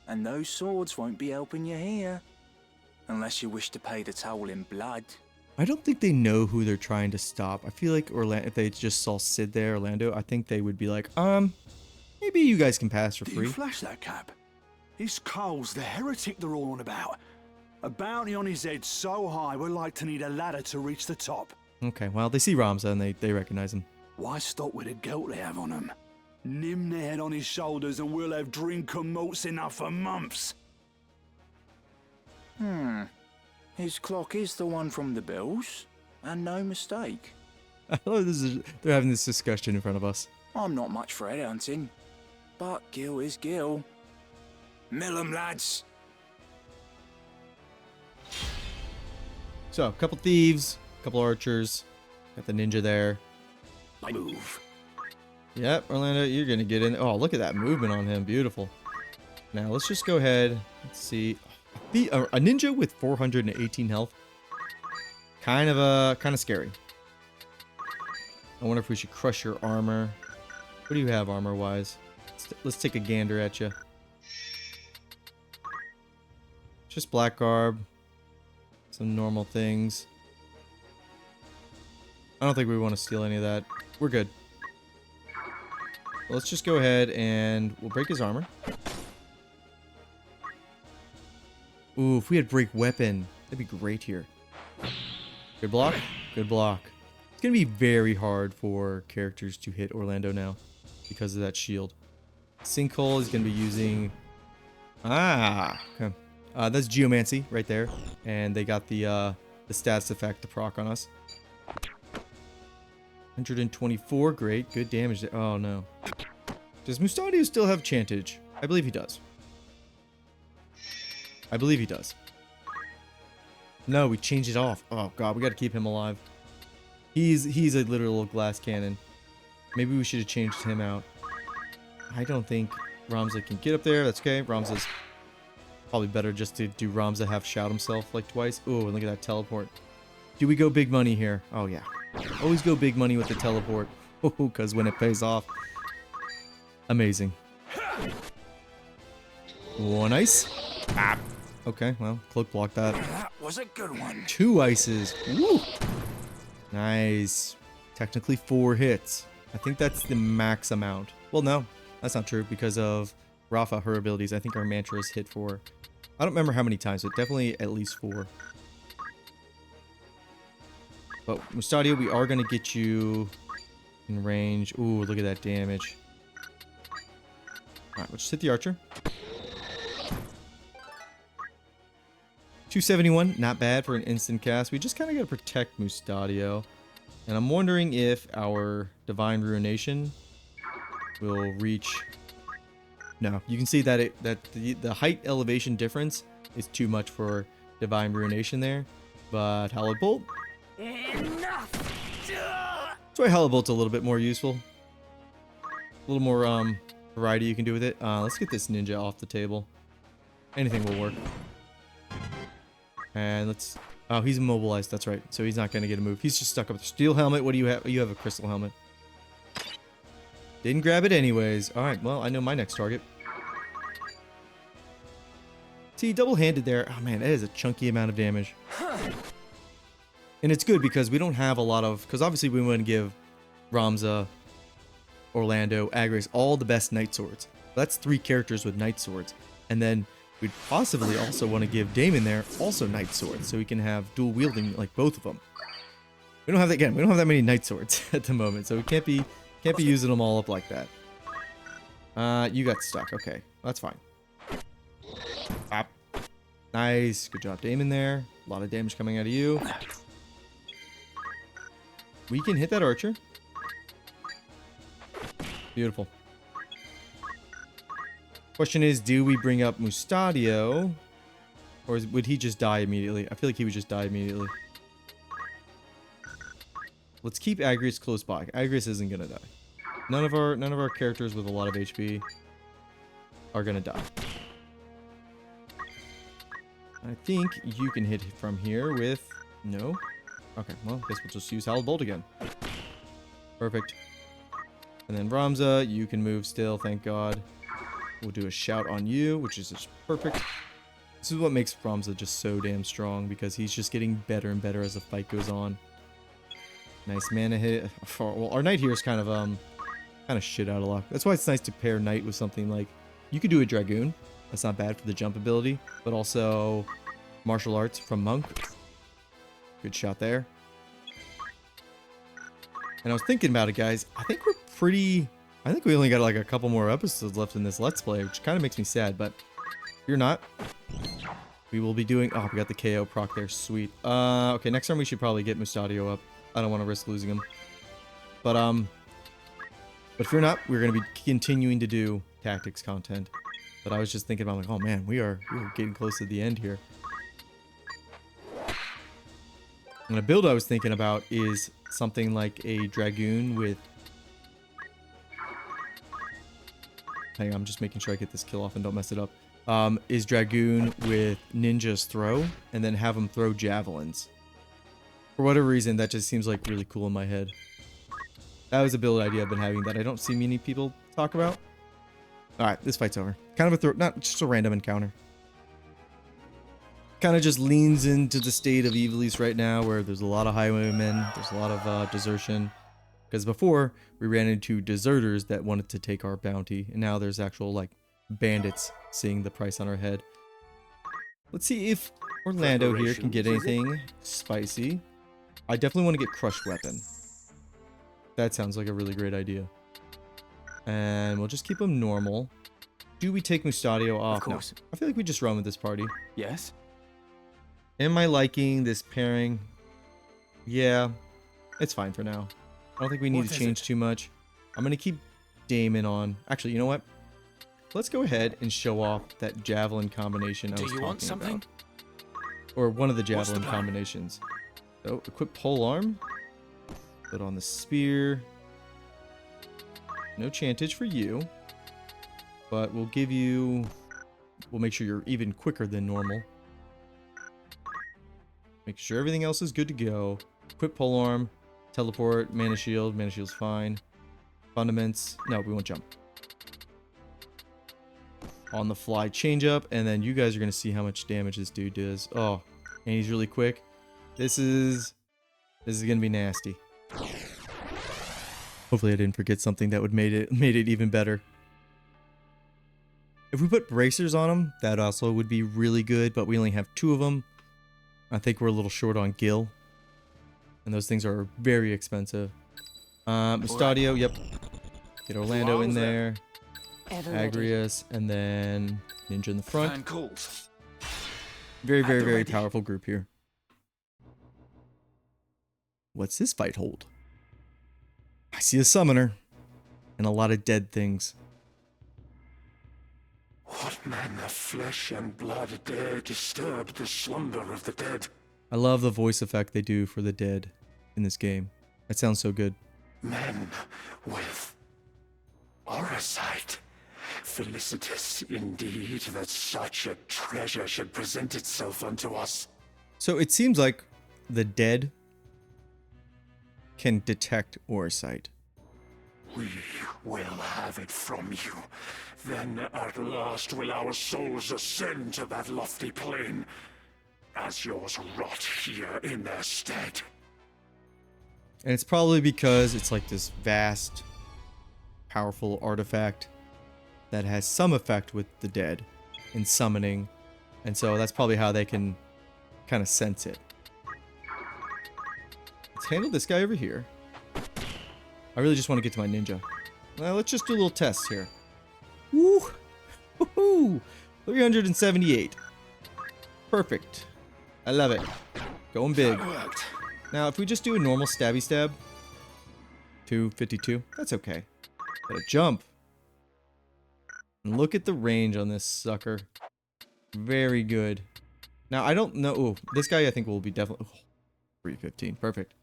And those swords won't be helping you here. Unless you wish to pay the toll in blood. I don't think they know who they're trying to stop. I feel like if they just saw Sid there, Orlando, I think they would be like, maybe you guys can pass for free. You flash that cap? It's Coles, the heretic they're all on about. A bounty on his head so high we're like to need a ladder to reach the top. Okay, well, they see Ramza and they recognize him. Why stop with the guilt they have on him? Nim their head on his shoulders and we'll have drink and malts enough for months. His clock is the one from the bills, and no mistake. I love they're having this discussion in front of us. I'm not much for headhunting, but Gil is Gil. Mill 'em, lads. So, a couple thieves, a couple archers, got the ninja there. I move. Yep, Orlando, you're gonna get in. Oh, look at that movement on him, beautiful. Now let's just go ahead. Let's see, a ninja with 418 health. Kind of scary. I wonder if we should crush your armor. What do you have armor-wise? Let's take a gander at you. Just black garb. Some normal things. I don't think we want to steal any of that. We're good. Let's just go ahead and we'll break his armor. Ooh, if we had break weapon, that'd be great here. Good block. Good block. It's going to be very hard for characters to hit Orlando now because of that shield. Sinkhole is going to be using... okay. That's Geomancy right there. And they got the stats effect, the proc on us. 124, great. Good damage there. Oh, no. Does Mustadio still have Chantage? I believe he does. I believe he does. No, we changed it off. Oh, God, we got to keep him alive. He's a literal glass cannon. Maybe we should have changed him out. I don't think Ramza can get up there. That's okay. Ramza's probably better just to do Ramza have shout himself like twice. Oh, and look at that teleport. Do we go big money here? Oh, yeah. Always go big money with the teleport. Oh, because when it pays off. Amazing. One ice. Ah. Okay, well, cloak blocked that. That was a good one. 2 ices. Woo! Nice. Technically 4 hits. I think that's the max amount. Well, no, that's not true because of Rafa, her abilities. I think our mantras hit 4. I don't remember how many times, but definitely at least 4. But Mustadio, we are going to get you in range. Ooh, look at that damage. Alright, we'll just hit the archer. 271, not bad for an instant cast. We just kind of got to protect Mustadio. And I'm wondering if our Divine Ruination will reach... No, you can see that the height elevation difference is too much for Divine Ruination there. But Hallowed Bolt... Enough! That's why Hallowed Bolt's a little bit more useful. A little more variety you can do with it. Let's get this ninja off the table. Anything will work. And let's... Oh, he's immobilized. That's right. So he's not going to get a move. He's just stuck up. Steel helmet. What do you have? You have a crystal helmet. Didn't grab it anyways. All right. Well, I know my next target. See, double-handed there. Oh, man. That is a chunky amount of damage. And it's good because we don't have a lot of... Because obviously we want to give Ramza, Orlando, Agres all the best knight swords. That's 3 characters with knight swords. And then... we'd possibly also want to give Damon there also knight swords, so we can have dual wielding like both of them. We don't have that again. We don't have that many knight swords at the moment, so we can't be using them all up like that. You got stuck. Okay, that's fine. Bop. Nice, good job, Damon there. A lot of damage coming out of you. We can hit that archer. Beautiful. Question is, do we bring up Mustadio? Or would he just die immediately? I feel like he would just die immediately. Let's keep Agrius close by. Agrius isn't gonna die. None of our characters with a lot of HP are gonna die. I think you can hit from here with... No? Okay, well, I guess we'll just use Hallowed Bolt again. Perfect. And then Ramza, you can move still, thank God. We'll do a shout on you, which is just perfect. This is what makes Ramza just so damn strong, because he's just getting better and better as the fight goes on. Nice mana hit. Well, our knight here is kind of shit out of luck. That's why it's nice to pair knight with something like... You could do a dragoon. That's not bad for the jump ability. But also, Martial arts from Monk. Good shot there. And I was thinking about it, guys. I think we only got like a couple more episodes left in this Let's Play, which kind of makes me sad, but if you're not, we will be doing... Oh, we got the KO proc there. Sweet. Okay, next time we should probably get Mustadio up. I don't want to risk losing him. But if you're not, we're going to be continuing to do tactics content. But I was just thinking about, like, oh man, we're getting close to the end here. And a build I was thinking about is something like a Dragoon with... Hang on, I'm just making sure I get this kill off and don't mess it up. Is Dragoon with Ninja's throw, and then have him throw javelins. For whatever reason, that just seems like really cool in my head. That was a build idea I've been having that I don't see many people talk about. Alright, this fight's over. Kind of a throw, not just a random encounter. Kind of just leans into the state of Ivalice right now, where there's a lot of highwaymen, there's a lot of desertion. Because before, we ran into deserters that wanted to take our bounty, and now there's actual, like, bandits seeing the price on our head. Let's see if Orlando here can get anything spicy. I definitely want to get Crushed Weapon. That sounds like a really great idea. And we'll just keep him normal. Do we take Mustadio off? Of course. No. I feel like we just run with this party. Yes? Am I liking this pairing? Yeah, it's fine for now. I don't think we need to change too much. I'm going to keep Damon on. Actually, you know what? Let's go ahead and show off that javelin combination I was talking about. Or one of the javelin combinations. So, equip pole arm. Put on the spear. No chantage for you. But we'll give you... We'll make sure you're even quicker than normal. Make sure everything else is good to go. Equip pole arm. Teleport. Mana shield. Mana shield's fine. Fundaments. No, we won't jump. On the fly change up, and then you guys are going to see how much damage this dude does. Oh, and he's really quick. This is going to be nasty. Hopefully I didn't forget something that would made it even better. If we put bracers on him, that also would be really good, but we only have 2 of them. I think we're a little short on Gil. And those things are very expensive. Mustadio, yep. Get Orlando in there. Agrius, and then Ninja in the front. Very, very, very powerful group here. What's this fight hold? I see a summoner. And a lot of dead things. What man of flesh and blood dare disturb the slumber of the dead? I love the voice effect they do for the dead in this game. That sounds so good. Men with orosight. Felicitous indeed that such a treasure should present itself unto us. So it seems like the dead can detect orosight. We will have it from you. Then at last will our souls ascend to that lofty plane, as yours rot here in their stead. And it's probably because it's like this vast, powerful artifact that has some effect with the dead in summoning. And so that's probably how they can kind of sense it. Let's handle this guy over here. I really just want to get to my ninja. Well, let's just do a little test here. Woo! Woohoo! 378. Perfect. I love it. Going big. Now, if we just do a normal stabby stab, 252, that's okay. But a jump. And look at the range on this sucker. Very good. Now, I don't know. Ooh, this guy I think will be definitely... Oh, 315. Perfect.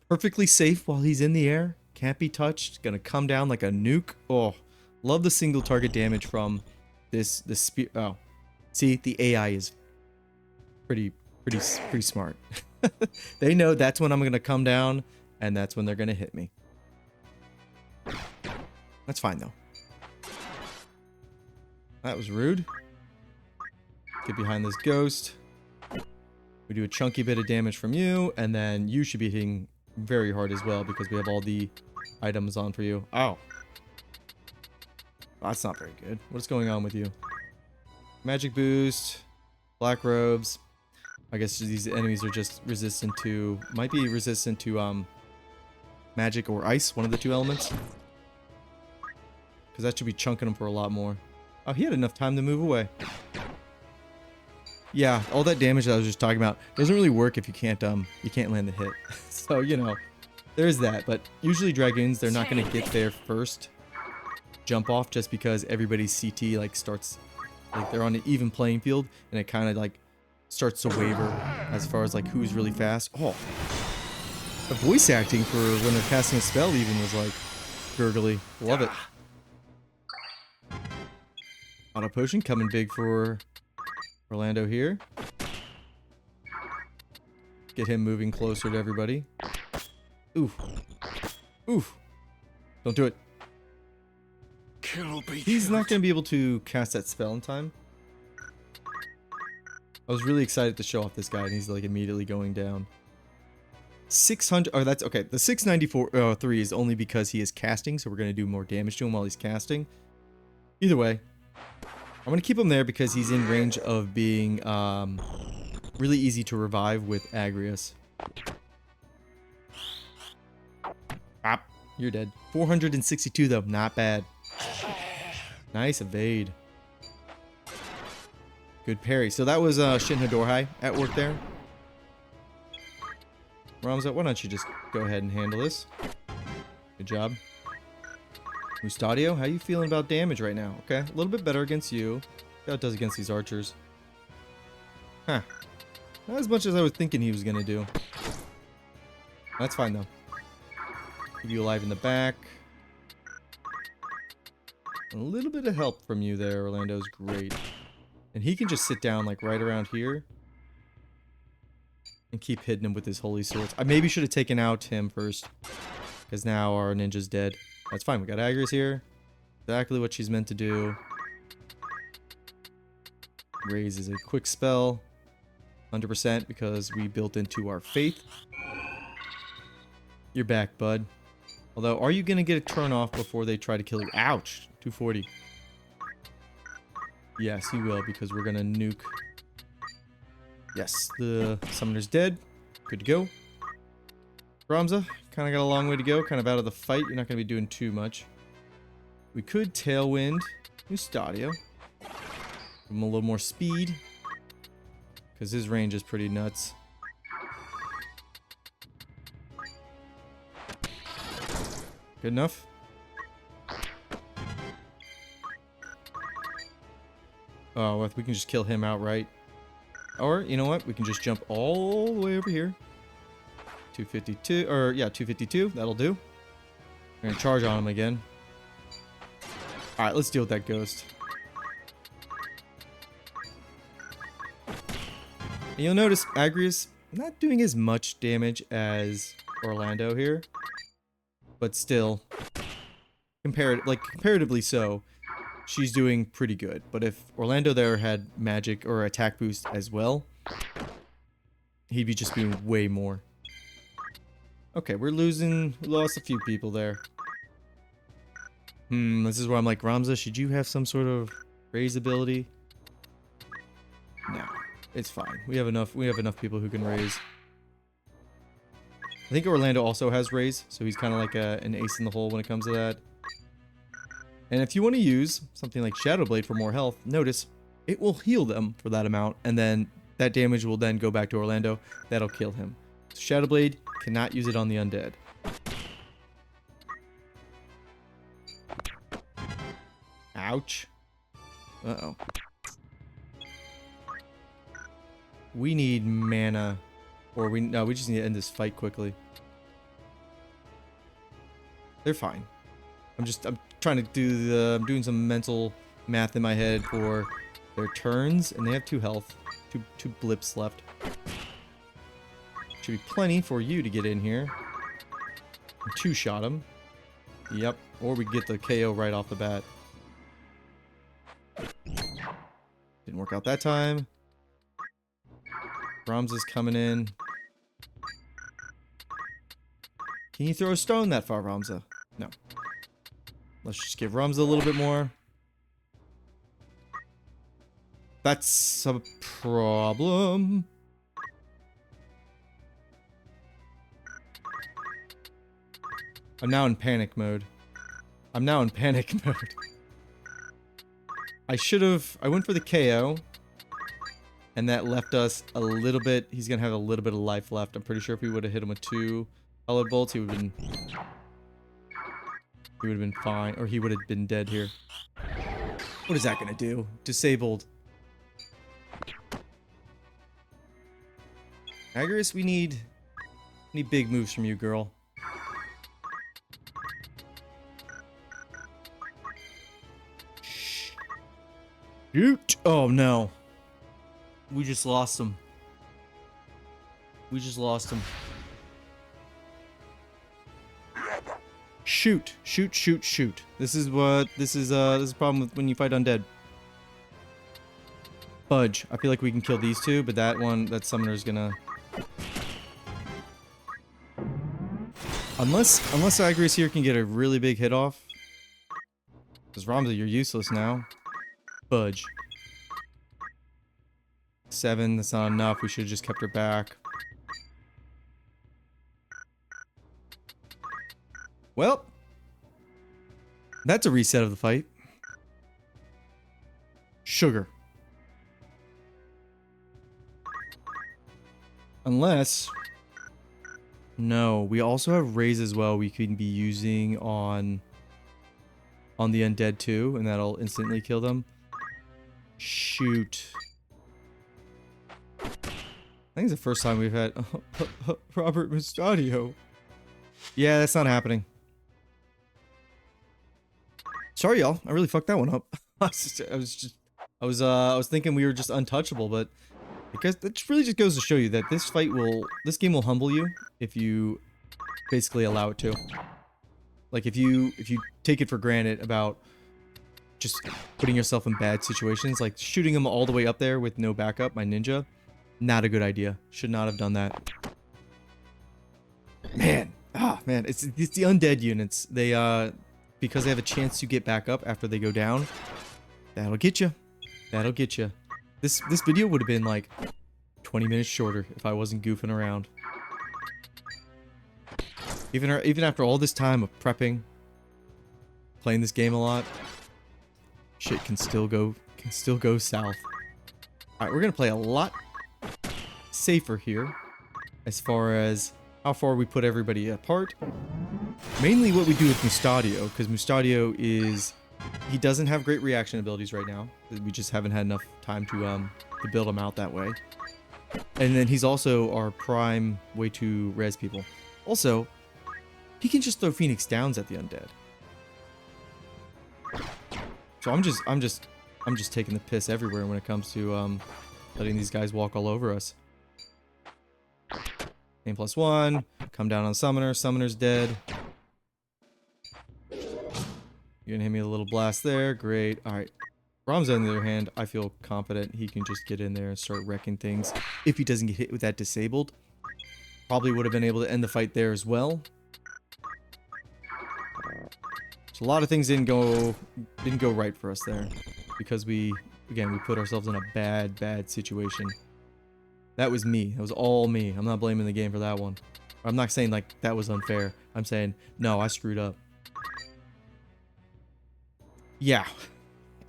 Perfectly safe while he's in the air. Can't be touched. Gonna come down like a nuke. Oh, love the single target damage from this spear. Oh, see, the AI is pretty smart. They know that's when I'm gonna come down, and that's when they're gonna hit me. That's fine though. That was rude. Get behind this ghost. We do a chunky bit of damage from you, and then you should be hitting very hard as well because we have all the items on for you. Ow. That's not very good. What's going on with you? Magic boost. Black robes. I guess these enemies are just resistant to, might be resistant to magic or ice, one of the two elements. Because that should be chunking them for a lot more. Oh, he had enough time to move away. Yeah, all that damage that I was just talking about doesn't really work if you can't land the hit. So, you know, there's that. But usually Dragoons, they're not going to get there first. Jump off just because everybody's CT like starts, like they're on an even playing field, and it kind of like starts to waver as far as like who's really fast. Oh, the voice acting for when they're casting a spell even was like gurgly. Love it. Auto potion coming big for Orlando here. Get him moving closer to everybody. Oof. Oof. Don't do it. He's not going to be able to cast that spell in time. I was really excited to show off this guy, and he's like immediately going down. 600. Oh, that's okay. The 694 3 is only because he is casting, so we're going to do more damage to him while he's casting. Either way, I'm going to keep him there because he's in range of being really easy to revive with Agrius. Ah, you're dead. 462 though, not bad. Nice evade. Good parry. So that was Shin Hadorhai at work there. Ramza, why don't you just go ahead and handle this? Good job. Mustadio, how you feeling about damage right now? Okay, a little bit better against you. See how it does against these archers. Huh. Not as much as I was thinking he was going to do. That's fine though. Keep you alive in the back. A little bit of help from you there, Orlando's great. And he can just sit down like right around here. And keep hitting him with his holy swords. I maybe should have taken out him first. Because now our ninja's dead. That's fine, we got Agrius here. Exactly what she's meant to do. Raise is a quick spell. 100% because we built into our faith. You're back, bud. Although, are you going to get a turn off before they try to kill you? Ouch! 240. Yes, he will, because we're going to nuke. Yes, the summoner's dead. Good to go. Ramza, kind of got a long way to go. Kind of out of the fight. You're not going to be doing too much. We could Tailwind Mustadio. Give him a little more speed. Because his range is pretty nuts. Good enough. Oh, well, we can just kill him outright. Or, you know what? We can just jump all the way over here. 252, or yeah, 252. That'll do. We're gonna charge on him again. Alright, let's deal with that ghost. And you'll notice Agrius not doing as much damage as Orlando here. But still, comparatively so, she's doing pretty good. But if Orlando there had magic or attack boost as well, he'd be just doing way more. Okay, we lost a few people there. This is where I'm like, Ramza, should you have some sort of raise ability? No, it's fine. We have enough people who can raise. I think Orlando also has raise, so he's kind of like an ace in the hole when it comes to that. And if you want to use something like Shadow Blade for more health, notice it will heal them for that amount, and then that damage will then go back to Orlando. That'll kill him. So Shadow Blade, cannot use it on the undead. Ouch. Uh-oh. We need mana. Or we just need to end this fight quickly. They're fine. I'm trying to do I'm doing some mental math in my head for their turns, and they have 2 health. Two blips left. Should be plenty for you to get in here. 2-shot him. Yep. Or we get the KO right off the bat. Didn't work out that time. Ramza's coming in. Can you throw a stone that far, Ramza? No. Let's just give Ramza a little bit more. That's a problem. I'm now in panic mode. I'm now in panic mode. I went for the KO. And that left us a little bit. He's going to have a little bit of life left. I'm pretty sure if we would have hit him with 2 colored bolts, he would have been fine. Or he would have been dead here. What is that going to do? Disabled. Agris, we need big moves from you, girl. Shoot! Oh no. We just lost him. We just lost him. Shoot. Shoot, shoot, shoot. This is a problem with when you fight undead. Budge. I feel like we can kill these two, but that summoner's gonna... Unless Agris here can get a really big hit off. Because Ramza, you're useless now. Budge. 7, that's not enough. We should have just kept her back. Well, that's a reset of the fight. Sugar. Unless... No, we also have raise as well we can be using on the undead too, and that'll instantly kill them. Shoot. I think it's the first time we've had Robert Mustadio. Yeah, that's not happening. Sorry, y'all. I really fucked that one up. I was thinking we were just untouchable, but because that really just goes to show you that this game will humble you if you basically allow it to. Like if you take it for granted about just putting yourself in bad situations, like shooting him all the way up there with no backup, my ninja. Not a good idea. Should not have done that. Man. Man. It's the undead units. They, because they have a chance to get back up after they go down. That'll get you. That'll get you. This video would have been like 20 minutes shorter if I wasn't goofing around. Even after all this time of prepping, playing this game a lot, shit can still go south. Alright, we're gonna play a lot safer here as far as how far we put everybody apart. Mainly what we do with Mustadio, because Mustadio he doesn't have great reaction abilities right now. We just haven't had enough time to build him out that way. And then he's also our prime way to res people. Also, he can just throw Phoenix Downs at the undead. So I'm just taking the piss everywhere when it comes to letting these guys walk all over us. Aim +1. Come down on Summoner. Summoner's dead. You're gonna hit me with a little blast there. Great. Alright. Ramza, on the other hand, I feel confident he can just get in there and start wrecking things. If he doesn't get hit with that disabled. Probably would have been able to end the fight there as well. So a lot of things didn't go right for us there. Because we put ourselves in a bad situation. That was me. That was all me. I'm not blaming the game for that one. I'm not saying like that was unfair. I'm saying, no, I screwed up. Yeah.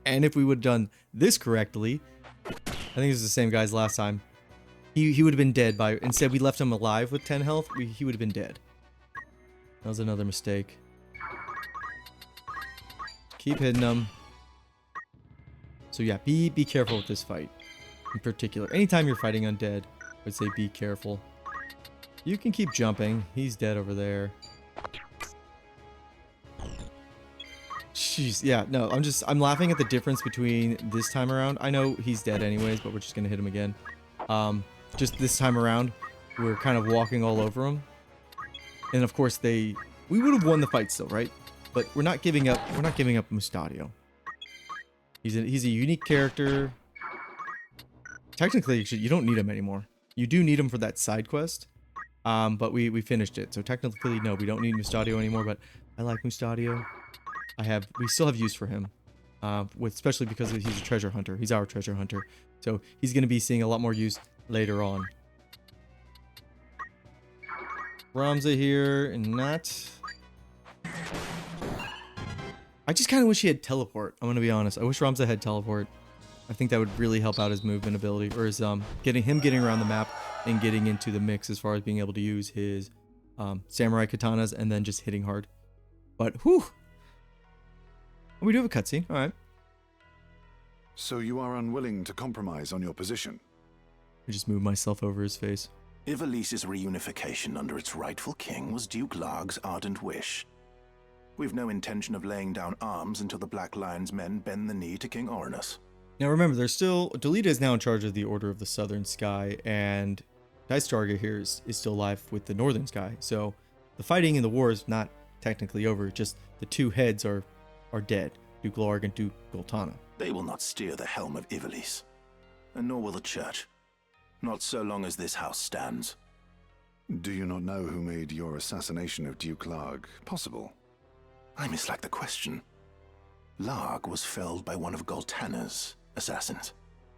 And if we would have done this correctly, I think it was the same guy as last time. He would have been dead by... Instead, we left him alive with 10 health. He would have been dead. That was another mistake. Keep hitting him. So yeah, be careful with this fight. In particular, anytime you're fighting undead, I would say be careful. You can keep jumping. He's dead over there. Jeez, yeah, no, I'm laughing at the difference between this time around. I know he's dead anyways, but we're just gonna hit him again. Just this time around, we're kind of walking all over him. And of course we would have won the fight still, right? But we're not giving up Mustadio. He's a unique character. Technically, you don't need him anymore. You do need him for that side quest. But we finished it. So technically, no, we don't need Mustadio anymore, but I like Mustadio. We still have use for him. especially because he's a treasure hunter. He's our treasure hunter. So he's going to be seeing a lot more use later on. Ramza here, and not... I just kind of wish he had teleport. I'm going to be honest. I wish Ramza had teleport. I think that would really help out his movement ability, or his getting around the map and getting into the mix as far as being able to use his samurai katanas and then just hitting hard. But whew, we do have a cutscene. All right. So you are unwilling to compromise on your position? I just moved myself over his face. Ivalice's reunification under its rightful king was Duke Larg's ardent wish. We've no intention of laying down arms until the Black Lion's men bend the knee to King Orinus. Now remember, there's still... Delita is now in charge of the Order of the Southern Sky, and Dicestarga here is still alive with the Northern Sky. So the fighting in the war is not technically over, just the two heads are dead, Duke Larg and Duke Goltana. They will not steer the helm of Ivalice, and nor will the church. Not so long as this house stands. Do you not know who made your assassination of Duke Larg possible? I mislike the question. Larg was felled by one of Goltana's assassins.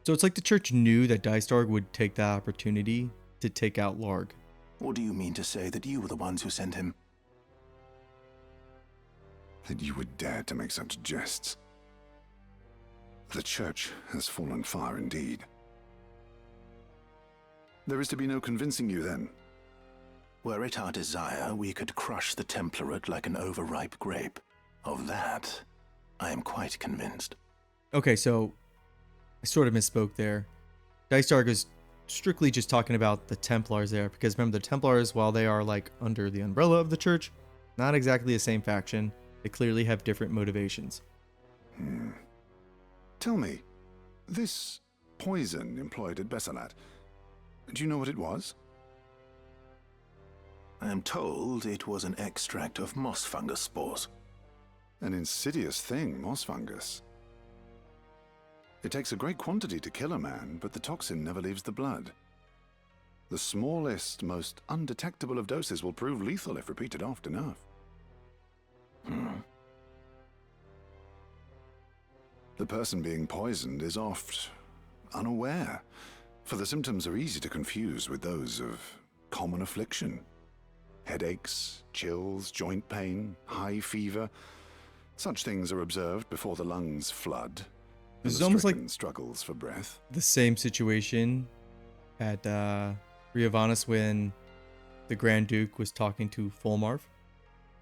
So it's like the church knew that Dicestarg would take that opportunity to take out Larg. Or do you mean to say that you were the ones who sent him? That you would dare to make such jests. The church has fallen far indeed. There is to be no convincing you then. Were it our desire, we could crush the Templarate like an overripe grape. Of that, I am quite convinced. Okay, so I sort of misspoke there. Dicestarg is strictly just talking about the Templars there, because remember, the Templars, while they are like under the umbrella of the church, not exactly the same faction. They clearly have different motivations. Tell me, this poison employed at Besalat, do you know what it was? I am told it was an extract of moss fungus spores. An insidious thing, moss fungus. It takes a great quantity to kill a man, but the toxin never leaves the blood. The smallest, most undetectable of doses will prove lethal if repeated often enough. The person being poisoned is oft unaware, for the symptoms are easy to confuse with those of common affliction. Headaches, chills, joint pain, high fever. Such things are observed before the lungs flood. This is almost like struggles for breath. The same situation at Riovanus when the Grand Duke was talking to Fulmarv.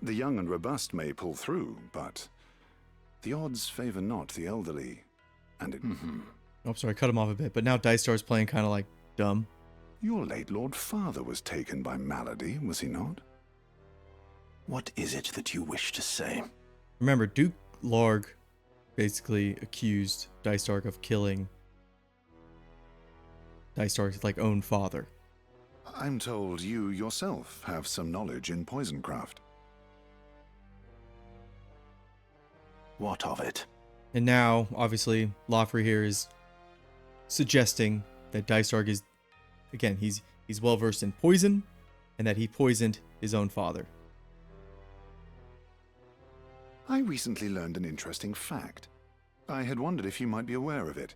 The young and robust may pull through, but the odds favor not the elderly, and it... Oh, sorry, I cut him off a bit, but now Dicestar's playing kind of like dumb. Your late Lord Father was taken by malady, was he not? What is it that you wish to say? Remember, Duke Larg basically accused Dicestarg of killing Dicestar's like own father. I'm told you yourself have some knowledge in poisoncraft. What of it? And now, obviously, Lofre here is suggesting that Dicestarg is, again, he's well versed in poison, and that he poisoned his own father. I recently learned an interesting fact. I had wondered if you might be aware of it.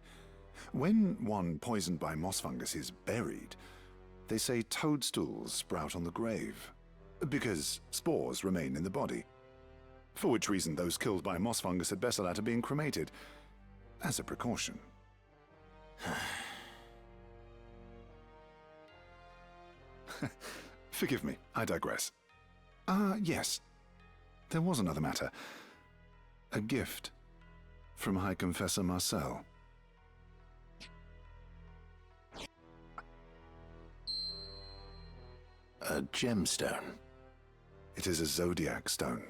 When one poisoned by moss fungus is buried, they say toadstools sprout on the grave, because spores remain in the body. For which reason those killed by moss fungus at Besalat are being cremated, as a precaution. Forgive me, I digress. Yes. There was another matter. A gift from High Confessor Marcel. A gemstone? It is a zodiac stone.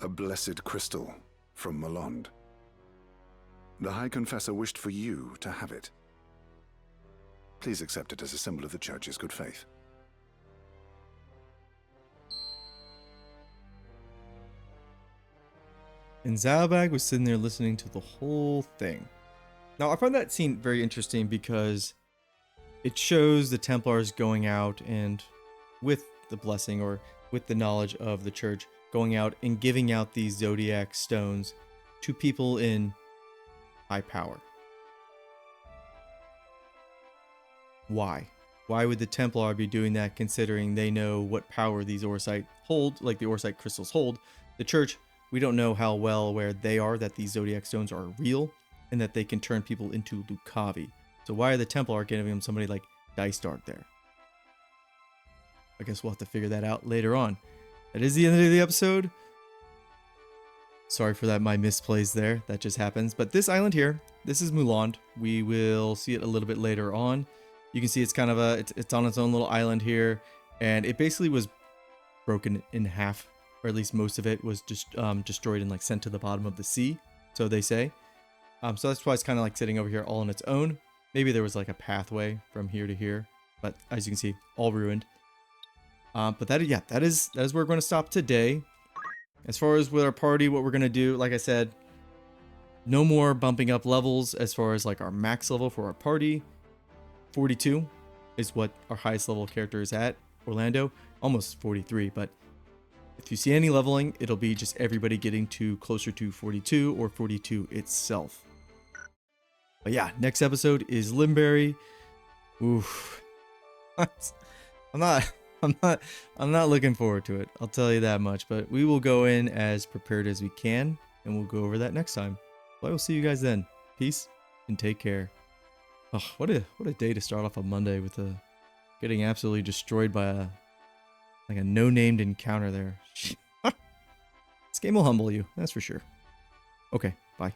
A blessed crystal from Malond. The High Confessor wished for you to have it. Please accept it as a symbol of the Church's good faith. And Zalbag was sitting there listening to the whole thing. Now, I find that scene very interesting because it shows the Templars going out and with the blessing or with the knowledge of the church, going out and giving out these zodiac stones to people in high power. Why? Why would the Templar be doing that, considering they know what power these Orsite hold, like the Orsite crystals hold? The Church, we don't know how well aware they are that these Zodiac stones are real and that they can turn people into Lucavi. So why are the Templar giving them somebody like Dice Dark there? I guess we'll have to figure that out later on. That is the end of the episode. Sorry for that, my misplays there. That just happens. But this island here, this is Muland. We will see it a little bit later on. You can see it's kind of it's on its own little island here, and it basically was broken in half, or at least most of it was just destroyed and like sent to the bottom of the sea, so they say. So that's why it's kind of like sitting over here all on its own. Maybe there was like a pathway from here to here, but as you can see, all ruined. But that is where we're going to stop today. As far as with our party, what we're going to do, like I said, no more bumping up levels as far as like our max level for our party. 42 is what our highest level character is at. Orlando, almost 43, but if you see any leveling, it'll be just everybody getting to closer to 42 or 42 itself. But yeah, next episode is Limberry. Oof. I'm not looking forward to it. I'll tell you that much, but we will go in as prepared as we can, and we'll go over that next time. So I will see you guys then. Peace and take care. Oh, what a day to start off a Monday with getting absolutely destroyed by a no-named encounter there. This game will humble you, that's for sure. Okay, bye.